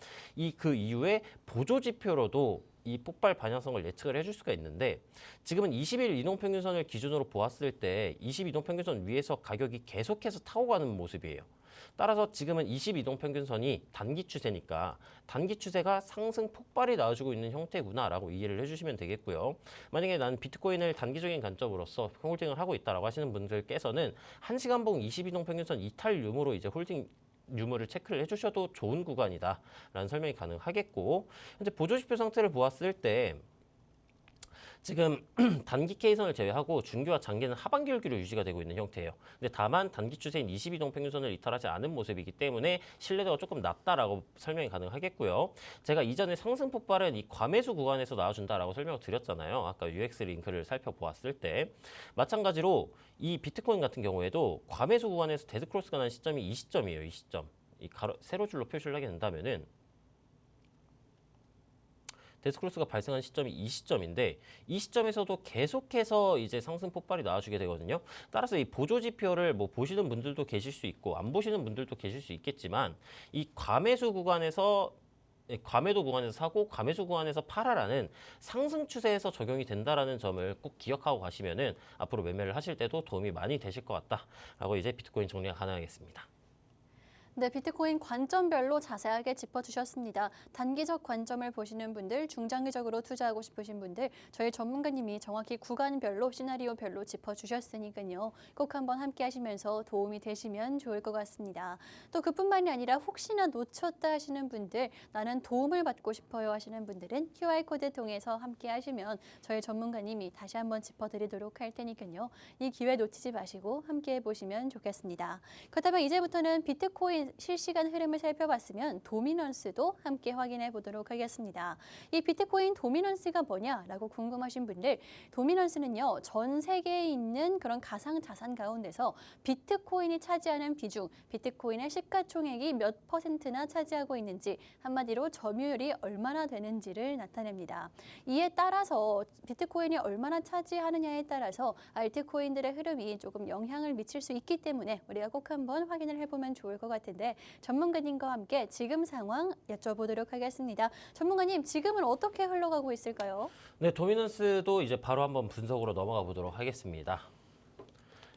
그 이후에 보조 지표로도 이 폭발 반영성을 예측을 해줄 수가 있는데 지금은 20일 이동평균선을 기준으로 보았을 때 20이동평균선 위에서 가격이 계속해서 타고 가는 모습이에요. 따라서 지금은 20이동평균선이 단기 추세니까 단기 추세가 상승 폭발이 나와주고 있는 형태구나라고 이해를 해주시면 되겠고요. 만약에 난 비트코인을 단기적인 관점으로서 홀딩을 하고 있다라고 하시는 분들께서는 1시간봉 20이동평균선 이탈 유무로 이제 홀딩 유무를 체크를 해주셔도 좋은 구간이다라는 설명이 가능하겠고 현재 보조지표 상태를 보았을 때 지금 단기 K선을 제외하고 중기와 장기는 하반기울기로 유지가 되고 있는 형태예요. 근데 다만 단기 추세인 22동 평균선을 이탈하지 않은 모습이기 때문에 신뢰도가 조금 낮다라고 설명이 가능하겠고요. 제가 이전에 상승 폭발은 이 과매수 구간에서 나와준다라고 설명을 드렸잖아요. 아까 UX 링크를 살펴보았을 때. 마찬가지로 이 비트코인 같은 경우에도 과매수 구간에서 데드크로스가 난 시점이 이 시점이에요. 이 시점. 이 세로줄로 표시를 하게 된다면은 데스크로스가 발생한 시점이 이 시점인데 이 시점에서도 계속해서 이제 상승 폭발이 나와주게 되거든요. 따라서 이 보조 지표를 뭐 보시는 분들도 계실 수 있고 안 보시는 분들도 계실 수 있겠지만 이 과매도 구간에서 사고 과매수 구간에서 팔아라는 상승 추세에서 적용이 된다라는 점을 꼭 기억하고 가시면은 앞으로 매매를 하실 때도 도움이 많이 되실 것 같다라고 이제 비트코인 정리가 가능하겠습니다. 네, 비트코인 관점별로 자세하게 짚어주셨습니다. 단기적 관점을 보시는 분들, 중장기적으로 투자하고 싶으신 분들, 저희 전문가님이 정확히 구간별로, 시나리오별로 짚어주셨으니까요. 꼭 한번 함께 하시면서 도움이 되시면 좋을 것 같습니다. 또 그뿐만이 아니라 혹시나 놓쳤다 하시는 분들, 나는 도움을 받고 싶어요 하시는 분들은 QR코드 통해서 함께 하시면 저희 전문가님이 다시 한번 짚어드리도록 할 테니까요. 이 기회 놓치지 마시고 함께 해보시면 좋겠습니다. 그렇다면 이제부터는 비트코인 실시간 흐름을 살펴봤으면 도미넌스도 함께 확인해 보도록 하겠습니다. 이 비트코인 도미넌스가 뭐냐라고 궁금하신 분들, 도미넌스는요, 전 세계에 있는 그런 가상 자산 가운데서 비트코인이 차지하는 비중, 비트코인의 시가총액이 몇 %나 차지하고 있는지, 한마디로 점유율이 얼마나 되는지를 나타냅니다. 이에 따라서 비트코인이 얼마나 차지하느냐에 따라서 알트코인들의 흐름이 조금 영향을 미칠 수 있기 때문에 우리가 꼭 한번 확인을 해보면 좋을 것 같은데 전문가님과 함께 지금 상황 여쭤보도록 하겠습니다. 전문가님, 지금은 어떻게 흘러가고 있을까요? 네, 도미넌스도 이제 바로 한번 분석으로 넘어가 보도록 하겠습니다.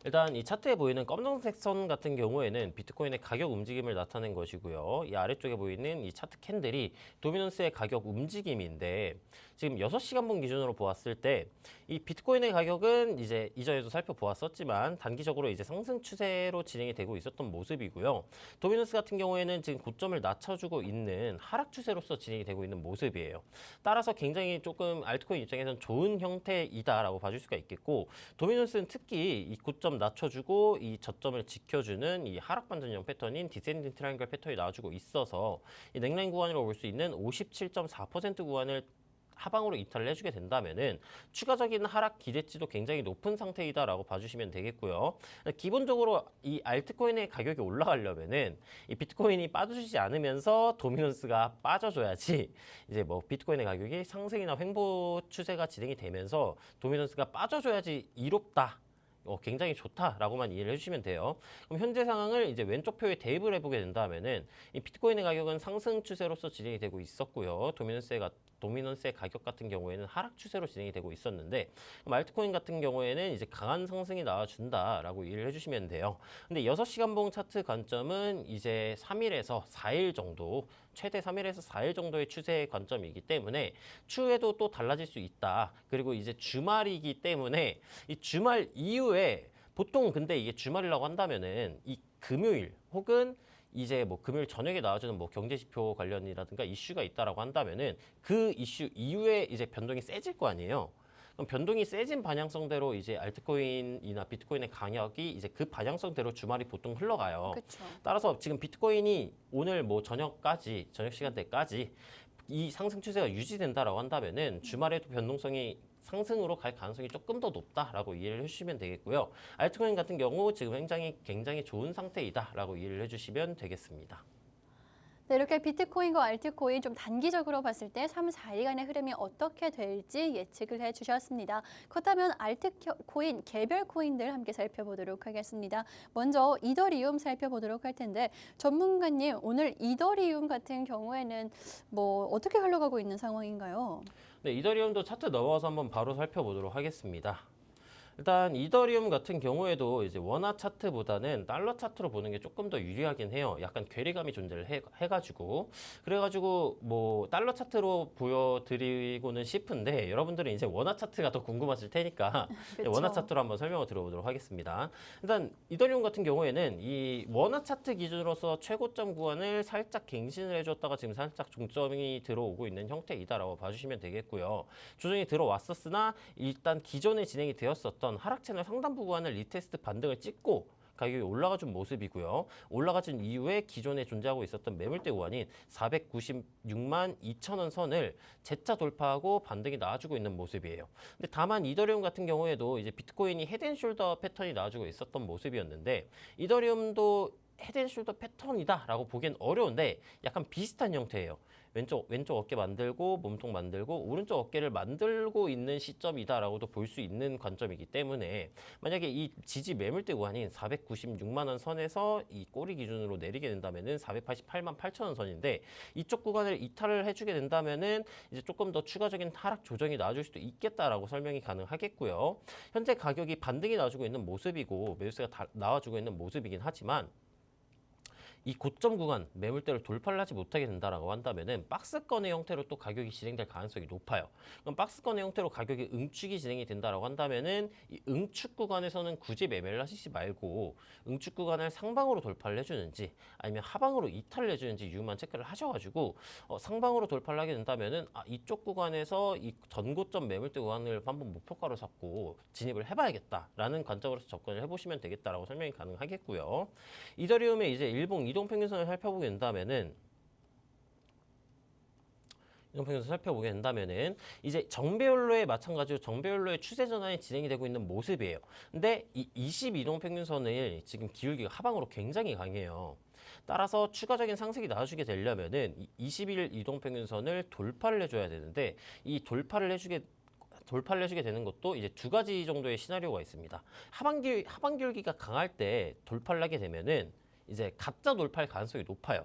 일단 이 차트에 보이는 검정색 선 같은 경우에는 비트코인의 가격 움직임을 나타낸 것이고요. 이 아래쪽에 보이는 이 차트 캔들이 도미넌스의 가격 움직임인데 지금 6시간분 기준으로 보았을 때 이 비트코인의 가격은 이제 이전에도 살펴보았었지만 단기적으로 이제 상승 추세로 진행이 되고 있었던 모습이고요. 도미넌스 같은 경우에는 지금 고점을 낮춰주고 있는 하락 추세로서 진행이 되고 있는 모습이에요. 따라서 굉장히 조금 알트코인 입장에서는 좋은 형태이다라고 봐줄 수가 있겠고 도미넌스는 특히 이 고점 낮춰주고 이 저점을 지켜주는 이 하락 반전형 패턴인 디센딩 트라이앵글 패턴이 나와주고 있어서 이 넥라인 구간으로 볼 수 있는 57.4% 구간을 하방으로 이탈을 해주게 된다면은 추가적인 하락 기대치도 굉장히 높은 상태이다라고 봐주시면 되겠고요. 기본적으로 이 알트코인의 가격이 올라가려면은 이 비트코인이 빠져주지 않으면서 도미넌스가 빠져줘야지 이제 뭐 비트코인의 가격이 상승이나 횡보 추세가 진행이 되면서 도미넌스가 빠져줘야지 이롭다. 굉장히 좋다라고만 이해를 해주시면 돼요. 그럼 현재 상황을 이제 왼쪽 표에 대입을 해보게 된다면은 이 비트코인의 가격은 상승 추세로서 진행이 되고 있었고요. 도미넌스의 가격 같은 경우에는 하락 추세로 진행이 되고 있었는데 알트코인 같은 경우에는 이제 강한 상승이 나와준다라고 이해를 해주시면 돼요. 근데 6시간봉 차트 관점은 이제 3일에서 4일 정도 최대 3일에서 4일 정도의 추세의 관점이기 때문에 추후에도 또 달라질 수 있다. 그리고 이제 주말이기 때문에 이 주말 이후에 보통 근데 이게 주말이라고 한다면은 이 금요일 혹은 이제 뭐 금요일 저녁에 나와주는 뭐 경제지표 관련이라든가 이슈가 있다라고 한다면은 그 이슈 이후에 이제 변동이 세질 거 아니에요. 그럼 변동이 세진 방향성대로 이제 알트코인이나 비트코인의 강약이 이제 그 방향성대로 주말이 보통 흘러가요. 그렇죠. 따라서 지금 비트코인이 오늘 뭐 저녁 시간대까지 이 상승 추세가 유지된다라고 한다면은 주말에도 변동성이 상승으로 갈 가능성이 조금 더 높다라고 이해를 해주시면 되겠고요. 알트코인 같은 경우 지금 굉장히 좋은 상태이다라고 이해를 해주시면 되겠습니다. 네, 이렇게 비트코인과 알트코인 좀 단기적으로 봤을 때 3, 4일간의 흐름이 어떻게 될지 예측을 해주셨습니다. 그렇다면 알트코인, 개별 코인들 함께 살펴보도록 하겠습니다. 먼저 이더리움 살펴보도록 할 텐데 전문가님, 오늘 이더리움 같은 경우에는 뭐 어떻게 흘러가고 있는 상황인가요? 네, 이더리움도 차트 넘어가서 한번 바로 살펴보도록 하겠습니다. 일단 이더리움 같은 경우에도 이제 원화 차트보다는 달러 차트로 보는 게 조금 더 유리하긴 해요. 약간 괴리감이 존재를 해가지고 그래가지고 뭐 달러 차트로 보여드리고는 싶은데 여러분들은 이제 원화 차트가 더 궁금하실 테니까 그쵸. 원화 차트로 한번 설명을 들어보도록 하겠습니다. 일단 이더리움 같은 경우에는 이 원화 차트 기준으로서 최고점 구간을 살짝 갱신을 해줬다가 지금 살짝 종점이 들어오고 있는 형태이다라고 봐주시면 되겠고요. 조정이 들어왔었으나 일단 기존에 진행이 되었었던 하락 채널 상단부 구간을 리테스트 반등을 찍고 가격이 올라가준 모습이고요. 올라가준 이후에 기존에 존재하고 있었던 매물대 구간인 496만 2천 원 선을 재차 돌파하고 반등이 나와주고 있는 모습이에요. 근데 다만 이더리움 같은 경우에도 이제 비트코인이 헤드앤숄더 패턴이 나와주고 있었던 모습이었는데 이더리움도 헤드앤숄더 패턴이다라고 보기엔 어려운데 약간 비슷한 형태예요. 왼쪽 어깨 만들고 몸통 만들고 오른쪽 어깨를 만들고 있는 시점이다라고도 볼 수 있는 관점이기 때문에 만약에 이 지지 매물대 구간인 496만 원 선에서 이 꼬리 기준으로 내리게 된다면은 488만 8천 원 선인데 이쪽 구간을 이탈을 해주게 된다면은 이제 조금 더 추가적인 하락 조정이 나와줄 수도 있겠다라고 설명이 가능하겠고요. 현재 가격이 반등이 나와주고 있는 모습이고 매수세가 나와주고 있는 모습이긴 하지만 이 고점 구간 매물대를 돌파를 하지 못하게 된다라고 한다면은 박스권의 형태로 또 가격이 진행될 가능성이 높아요. 그럼 박스권의 형태로 가격이 응축이 진행이 된다라고 한다면은 이 응축 구간에서는 굳이 매매를 하시지 말고 응축 구간을 상방으로 돌파를 해주는지 아니면 하방으로 이탈을 해주는지 이유만 체크를 하셔가지고 상방으로 돌파를 하게 된다면은 이쪽 구간에서 이 전고점 매물대 구간을 한번 목표가로 잡고 진입을 해봐야겠다라는 관점으로서 접근을 해보시면 되겠다라고 설명이 가능하겠고요. 이더리움의 이제 일봉 이동평균선을 살펴보게 된다면은 이제 정배열로에 마찬가지로 정배열로의 추세 전환이 진행이 되고 있는 모습이에요. 근데 이 20이동평균선을 지금 기울기가 하방으로 굉장히 강해요. 따라서 추가적인 상승이 나와주게 되려면은 이 21일 이동평균선을 돌파를 해줘야 되는데 이 돌파를 해주게 되는 것도 이제 두 가지 정도의 시나리오가 있습니다. 하방 기울기가 강할 때 돌파를 하게 되면은 이제 가짜 돌파할 가능성이 높아요.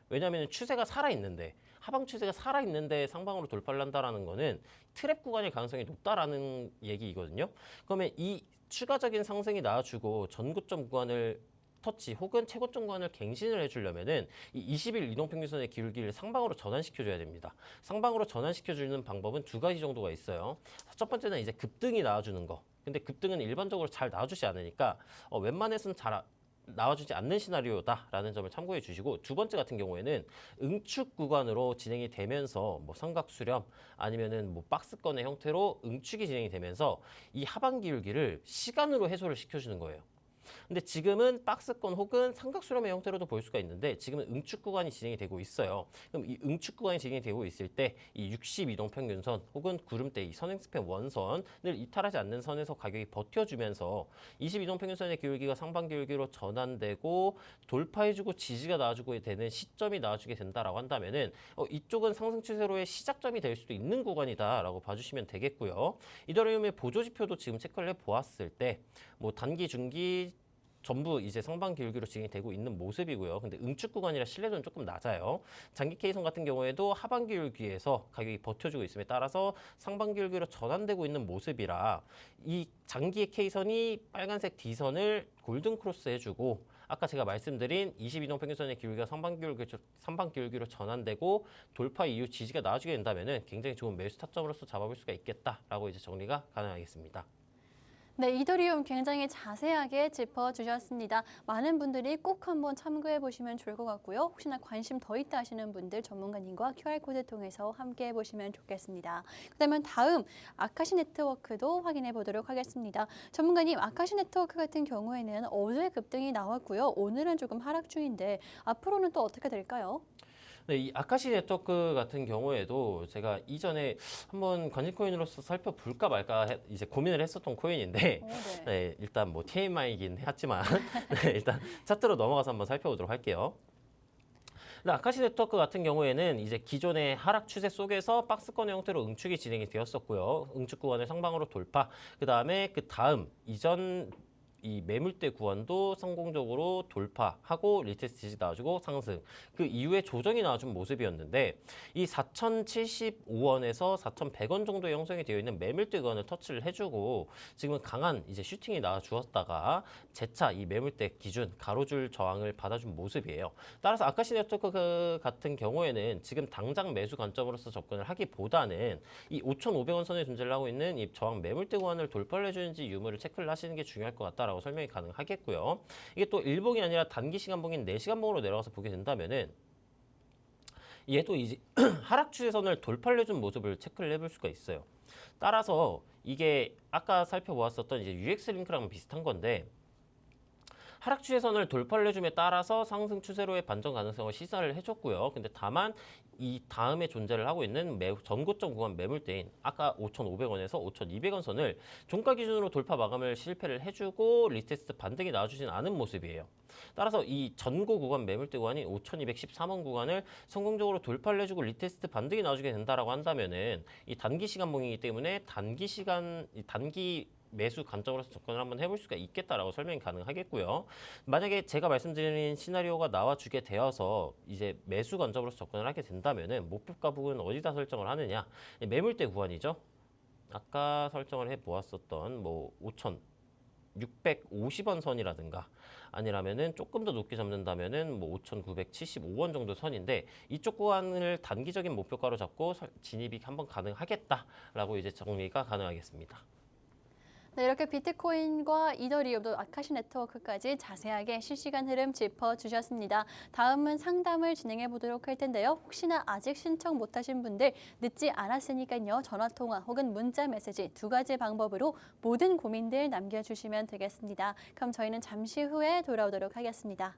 왜냐하면 추세가 살아있는데 하방 추세가 살아있는데 상방으로 돌파를 한다라는 거는 트랩 구간일 가능성이 높다라는 얘기이거든요. 그러면 이 추가적인 상승이 나와주고 전고점 구간을 터치 혹은 최고점 구간을 갱신을 해주려면은 이 20일 이동평균선의 기울기를 상방으로 전환시켜줘야 됩니다. 상방으로 전환시켜주는 방법은 두 가지 정도가 있어요. 첫 번째는 이제 급등이 나와주는 거. 근데 급등은 일반적으로 잘 나와주지 않으니까 웬만해서는 잘 나와주지 않는 시나리오다라는 점을 참고해 주시고 두 번째 같은 경우에는 응축 구간으로 진행이 되면서 뭐 삼각 수렴 아니면은 뭐 박스권의 형태로 응축이 진행이 되면서 이 하방 기울기를 시간으로 해소를 시켜주는 거예요. 근데 지금은 박스권 혹은 삼각수렴의 형태로도 볼 수가 있는데 지금은 응축 구간이 진행이 되고 있어요. 그럼 이 응축 구간이 진행이 되고 있을 때 이 60이동평균선 혹은 구름대 이 선행스팬 원선을 이탈하지 않는 선에서 가격이 버텨주면서 22동평균선의 기울기가 상방 기울기로 전환되고 돌파해주고 지지가 나와주고 되는 시점이 나와주게 된다라고 한다면은 이쪽은 상승 추세로의 시작점이 될 수도 있는 구간이다라고 봐주시면 되겠고요. 이더리움의 보조지표도 지금 체크를 해보았을 때 뭐 단기, 중기 전부 이제 상방 기울기로 진행이 되고 있는 모습이고요. 근데 응축 구간이라 신뢰도는 조금 낮아요. 장기 K선 같은 경우에도 하방 기울기에서 가격이 버텨주고 있음에 따라서 상방 기울기로 전환되고 있는 모습이라 이 장기의 K선이 빨간색 D선을 골든 크로스 해주고 아까 제가 말씀드린 22동평균선의 기울기가 상방 기울기로 전환되고 돌파 이후 지지가 나와주게 된다면은 굉장히 좋은 매수 타점으로서 잡아볼 수가 있겠다라고 이제 정리가 가능하겠습니다. 네, 이더리움 굉장히 자세하게 짚어주셨습니다. 많은 분들이 꼭 한번 참고해 보시면 좋을 것 같고요. 혹시나 관심 더 있다 하시는 분들 전문가님과 QR코드 통해서 함께 해보시면 좋겠습니다. 그다음에 다음 아카시 네트워크도 확인해 보도록 하겠습니다. 전문가님, 아카시 네트워크 같은 경우에는 어제 급등이 나왔고요. 오늘은 조금 하락 중인데 앞으로는 또 어떻게 될까요? 네, 이 아카시 네트워크 같은 경우에도 제가 이전에 한번 관심 코인으로서 살펴볼까 말까 이제 고민을 했었던 코인인데 네. 네, 일단 뭐 TMI이긴 했지만 네, 일단 차트로 넘어가서 한번 살펴보도록 할게요. 근데 아카시 네트워크 같은 경우에는 이제 기존의 하락 추세 속에서 박스권의 형태로 응축이 진행이 되었었고요. 응축 구간을 상방으로 돌파. 그 다음에 그 다음 이전 이 매물대 구간도 성공적으로 돌파하고 리테스트 지지 나와주고 상승. 그 이후에 조정이 나와준 모습이었는데 이 4,075원에서 4,100원 정도의 형성이 되어 있는 매물대 구간을 터치를 해주고 지금은 강한 이제 슈팅이 나와주었다가 재차 이 매물대 기준 가로줄 저항을 받아준 모습이에요. 따라서 아카시 네트워크 같은 경우에는 지금 당장 매수 관점으로서 접근을 하기보다는 이 5,500원 선에 존재를 하고 있는 이 저항 매물대 구간을 돌파를 해주는지 유무를 체크를 하시는 게 중요할 것 같다라고 설명이 가능하겠고요. 이게 또 일봉이 아니라 단기 시간봉인 4시간봉으로 내려가서 보게 된다면은 얘도 이제 하락 추세선을 돌파를 해준 모습을 체크를 해볼 수가 있어요. 따라서 이게 아까 살펴보았었던 이제 UX 링크랑 비슷한 건데 하락 추세선을 돌파를 해줌에 따라서 상승 추세로의 반전 가능성을 시사를 해줬고요. 근데 다만 이 다음에 존재를 하고 있는 전고점 구간 매물대인 아까 5,500원에서 5,200원 선을 종가 기준으로 돌파 마감을 실패를 해주고 리테스트 반등이 나와주진 않은 모습이에요. 따라서 이 전고 구간 매물대 구간인 5,213원 구간을 성공적으로 돌파를 해주고 리테스트 반등이 나와주게 된다라고 한다면은 이 단기 시간봉이기 때문에 단기 매수 관점으로서 접근을 한번 해볼 수가 있겠다라고 설명이 가능하겠고요. 만약에 제가 말씀드린 시나리오가 나와주게 되어서 이제 매수 관점으로서 접근을 하게 된다면은 목표가 부근 어디다 설정을 하느냐? 매물대 구간이죠. 아까 설정을 해보았었던 뭐 5,650원 선이라든가 아니라면은 조금 더 높게 잡는다면은 뭐 5,975원 정도 선인데 이쪽 구간을 단기적인 목표가로 잡고 진입이 한번 가능하겠다라고 이제 정리가 가능하겠습니다. 네, 이렇게 비트코인과 이더리움도 아카시 네트워크까지 자세하게 실시간 흐름 짚어주셨습니다. 다음은 상담을 진행해 보도록 할 텐데요. 혹시나 아직 신청 못하신 분들 늦지 않았으니까요. 전화통화 혹은 문자 메시지 2가지 방법으로 모든 고민들 남겨주시면 되겠습니다. 그럼 저희는 잠시 후에 돌아오도록 하겠습니다.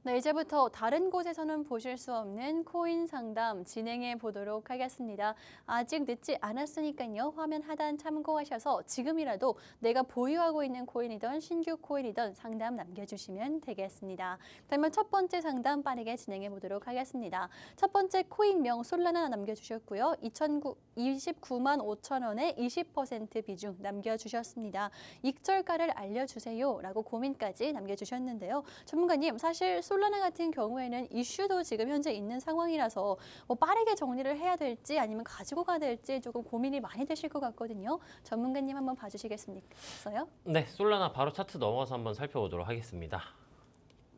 네, 이제부터 다른 곳에서는 보실 수 없는 코인 상담 진행해 보도록 하겠습니다. 아직 늦지 않았으니까요. 화면 하단 참고하셔서 지금이라도 내가 보유하고 있는 코인이든 신규 코인이든 상담 남겨주시면 되겠습니다. 그러면 첫 번째 상담 빠르게 진행해 보도록 하겠습니다. 첫 번째 코인명 솔라나 남겨주셨고요. 29만 5천 원에 20% 비중 남겨주셨습니다. 익절가를 알려주세요 라고 고민까지 남겨주셨는데요. 전문가님, 사실 솔라나 같은 경우에는 이슈도 지금 현재 있는 상황이라서 뭐 빠르게 정리를 해야 될지 아니면 가지고 가야 될지 조금 고민이 많이 되실 것 같거든요. 전문가님 한번 봐주시겠어요? 네, 솔라나 바로 차트 넘어가서 한번 살펴보도록 하겠습니다.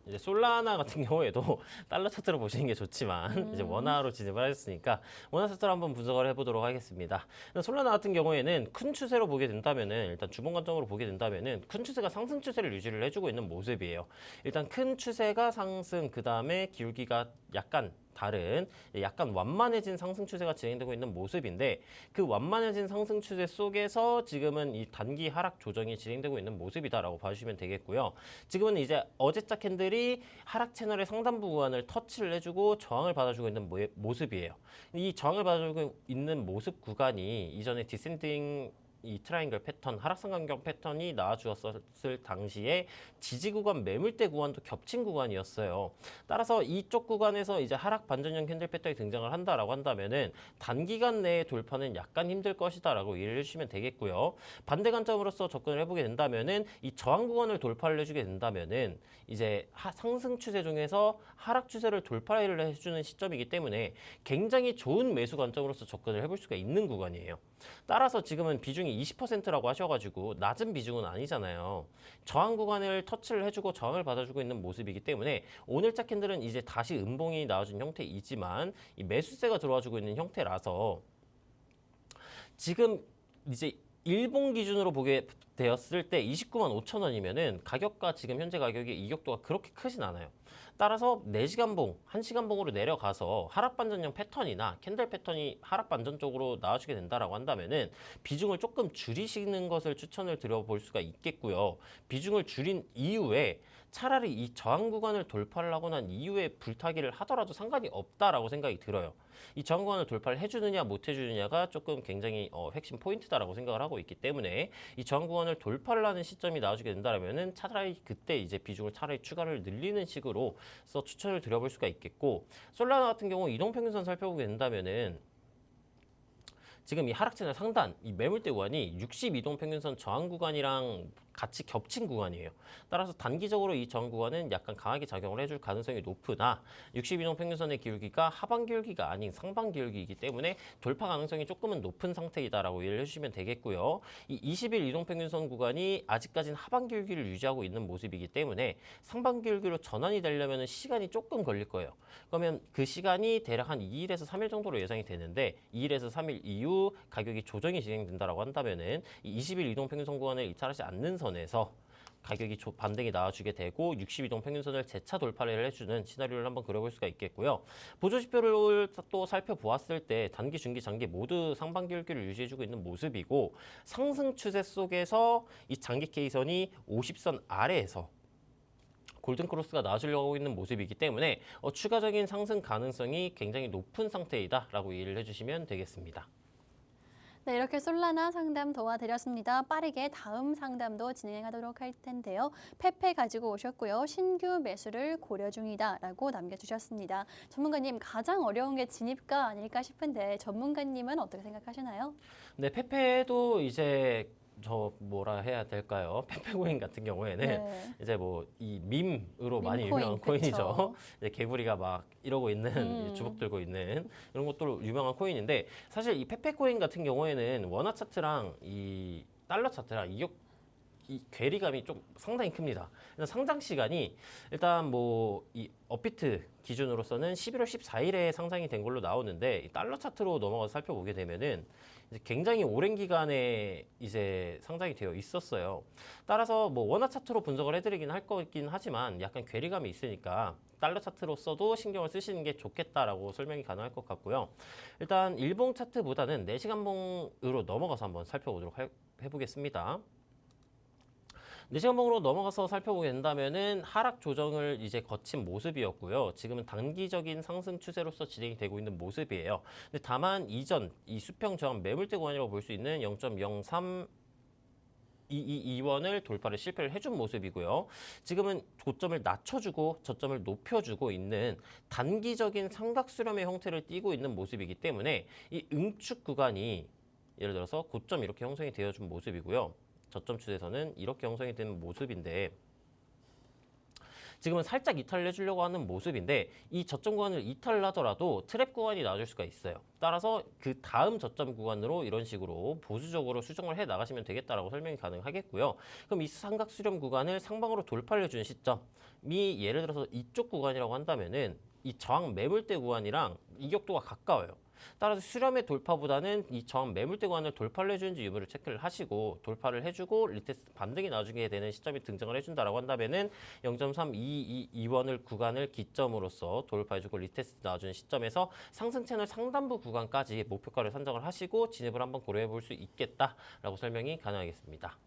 이제 솔라나 같은 경우에도 달러 차트로 보시는 게 좋지만 이제 원화로 진입을 하셨으니까 원화 차트로 한번 분석을 해보도록 하겠습니다. 솔라나 같은 경우에는 큰 추세로 보게 된다면은 일단 주봉 관점으로 보게 된다면은 큰 추세가 상승 추세를 유지를 해주고 있는 모습이에요. 일단 큰 추세가 상승, 그 다음에 기울기가 약간 다른 약간 완만해진 상승 추세가 진행되고 있는 모습인데 그 완만해진 상승 추세 속에서 지금은 이 단기 하락 조정이 진행되고 있는 모습이다라고 봐주시면 되겠고요. 지금은 이제 어제자 캔들이 하락 채널의 상단부 구간을 터치를 해주고 저항을 받아주고 있는 모습이에요. 이 저항을 받아주고 있는 모습 구간이 이전에 디센딩 이 트라이앵글 패턴, 하락상강경 패턴이 나와주었을 당시에 지지 구간, 매물대 구간도 겹친 구간이었어요. 따라서 이쪽 구간에서 이제 하락 반전형 캔들 패턴이 등장을 한다라고 한다면은 단기간 내에 돌파는 약간 힘들 것이다라고 이해를 해주시면 되겠고요. 반대 관점으로서 접근을 해보게 된다면은 이 저항 구간을 돌파를 해주게 된다면은 이제 상승 추세 중에서 하락 추세를 돌파를 해주는 시점이기 때문에 굉장히 좋은 매수 관점으로서 접근을 해볼 수가 있는 구간이에요. 따라서 지금은 비중이 20%라고 하셔가지고 낮은 비중은 아니잖아요. 저항 구간을 터치를 해주고 저항을 받아주고 있는 모습이기 때문에 오늘자 캔들은 이제 다시 음봉이 나와준 형태이지만 이 매수세가 들어와주고 있는 형태라서 지금 이제 일본 기준으로 보게 되었을 때 29만 5천 원이면은 가격과 지금 현재 가격의 이격도가 그렇게 크진 않아요. 따라서 4시간봉, 1시간봉으로 내려가서 하락 반전형 패턴이나 캔들 패턴이 하락 반전 쪽으로 나와주게 된다라고 한다면은 비중을 조금 줄이시는 것을 추천을 드려볼 수가 있겠고요. 비중을 줄인 이후에 차라리 이 저항 구간을 돌파를 하고 난 이후에 불타기를 하더라도 상관이 없다라고 생각이 들어요. 이 저항 구간을 돌파를 해주느냐 못 해주느냐가 조금 굉장히 핵심 포인트다라고 생각을 하고 있기 때문에 이 저항 구간을 돌파를 하는 시점이 나와주게 된다면은 차라리 그때 이제 비중을 차라리 추가를 늘리는 식으로 서 추천을 드려볼 수가 있겠고, 솔라나 같은 경우 이동평균선 살펴보게 된다면은 지금 이 하락 채널 상단, 이 매물대 구간이 62동 평균선 저항 구간이랑 같이 겹친 구간이에요. 따라서 단기적으로 이 저항 구간은 약간 강하게 작용을 해줄 가능성이 높으나 62동 평균선의 기울기가 하방 기울기가 아닌 상방 기울기이기 때문에 돌파 가능성이 조금은 높은 상태이다라고 이해를 해주시면 되겠고요. 이 20일 이동 평균선 구간이 아직까지는 하방 기울기를 유지하고 있는 모습이기 때문에 상방 기울기로 전환이 되려면 시간이 조금 걸릴 거예요. 그러면 그 시간이 대략 한 2일에서 3일 정도로 예상이 되는데 2일에서 3일 이후 가격이 조정이 진행된다라고 한다면은 이 20일 이동 평균선 구간을 이탈하지 않는 선에서 가격이 반등이 나와주게 되고 62동 평균선을 재차 돌파를 해주는 시나리오를 한번 그려볼 수가 있겠고요. 보조지표를 또 살펴보았을 때 단기, 중기, 장기 모두 상방 기울기를 유지해주고 있는 모습이고 상승 추세 속에서 이 장기 K선이 50선 아래에서 골든크로스가 나와주려고 하고 있는 모습이기 때문에 추가적인 상승 가능성이 굉장히 높은 상태이다라고 이해를 해주시면 되겠습니다. 네, 이렇게 솔라나 상담 도와드렸습니다. 빠르게 다음 상담도 진행하도록 할 텐데요. 페페 가지고 오셨고요. 신규 매수를 고려 중이다라고 남겨주셨습니다. 전문가님, 가장 어려운 게 진입가 아닐까 싶은데 전문가님은 어떻게 생각하시나요? 네, 페페도 이제 저 뭐라 해야 될까요? 페페코인 같은 경우에는 네. 이제 뭐 이 밈으로 많이 밈코인, 유명한 코인이죠. 그쵸. 이제 개구리가 막 이러고 있는 주먹 들고 있는 이런 것도 유명한 코인인데 사실 이 페페코인 같은 경우에는 원화 차트랑 이 달러 차트랑 이 괴리감이 좀 상당히 큽니다. 일단 상장 시간이 일단 뭐 이 업비트 기준으로서는 11월 14일에 상장이 된 걸로 나오는데 이 달러 차트로 넘어가서 살펴보게 되면은 이제 굉장히 오랜 기간에 이제 상장이 되어 있었어요. 따라서 뭐 원화 차트로 분석을 해드리긴 할 거긴 하지만 약간 괴리감이 있으니까 달러 차트로서도 신경을 쓰시는 게 좋겠다라고 설명이 가능할 것 같고요. 일단 일봉 차트보다는 4시간봉으로 넘어가서 한번 살펴보도록 해보겠습니다. 4시간봉으로 넘어가서 살펴보게 된다면은 하락 조정을 이제 거친 모습이었고요. 지금은 단기적인 상승 추세로서 진행이 되고 있는 모습이에요. 근데 다만 이전 이 수평 저항 매물대 구간이라고 볼 수 있는 0.0322원을 돌파를 실패를 해준 모습이고요. 지금은 고점을 낮춰주고 저점을 높여주고 있는 단기적인 삼각 수렴의 형태를 띠고 있는 모습이기 때문에 이 응축 구간이 예를 들어서 고점 이렇게 형성이 되어준 모습이고요. 저점 추세에서는 이렇게 형성이 되는 모습인데 지금은 살짝 이탈을 해주려고 하는 모습인데 이 저점 구간을 이탈을 하더라도 트랩 구간이 나와줄 수가 있어요. 따라서 그 다음 저점 구간으로 이런 식으로 보수적으로 수정을 해 나가시면 되겠다라고 설명이 가능하겠고요. 그럼 이 삼각 수렴 구간을 상방으로 돌파를 해주는 시점이 예를 들어서 이쪽 구간이라고 한다면은 이 저항 매물대 구간이랑 이격도가 가까워요. 따라서 수렴의 돌파보다는 이 저항 매물대 구간을 돌파를 해주는지 유무를 체크를 하시고 돌파를 해주고 리테스트 반등이 나중에 되는 시점이 등장을 해준다라고 한다면은 0.322원을 구간을 기점으로서 돌파해주고 리테스트 나와주는 시점에서 상승 채널 상단부 구간까지 목표가를 산정을 하시고 진입을 한번 고려해 볼 수 있겠다라고 설명이 가능하겠습니다.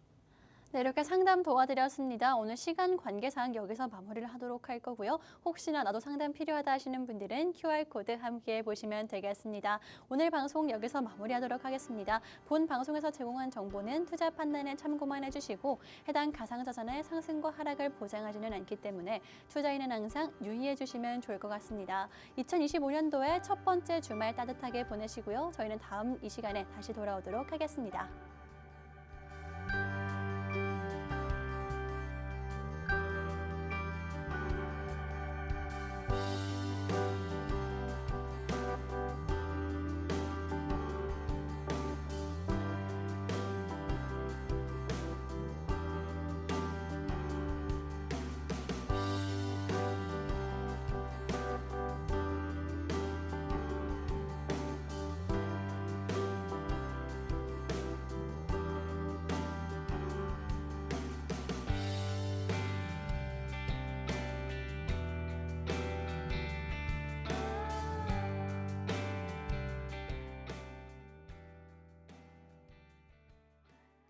네, 이렇게 상담 도와드렸습니다. 오늘 시간 관계상 여기서 마무리를 하도록 할 거고요. 혹시나 나도 상담 필요하다 하시는 분들은 QR코드 함께 보시면 되겠습니다. 오늘 방송 여기서 마무리하도록 하겠습니다. 본 방송에서 제공한 정보는 투자 판단에 참고만 해주시고 해당 가상자산의 상승과 하락을 보장하지는 않기 때문에 투자인은 항상 유의해 주시면 좋을 것 같습니다. 2025년도의 첫 번째 주말 따뜻하게 보내시고요. 저희는 다음 이 시간에 다시 돌아오도록 하겠습니다.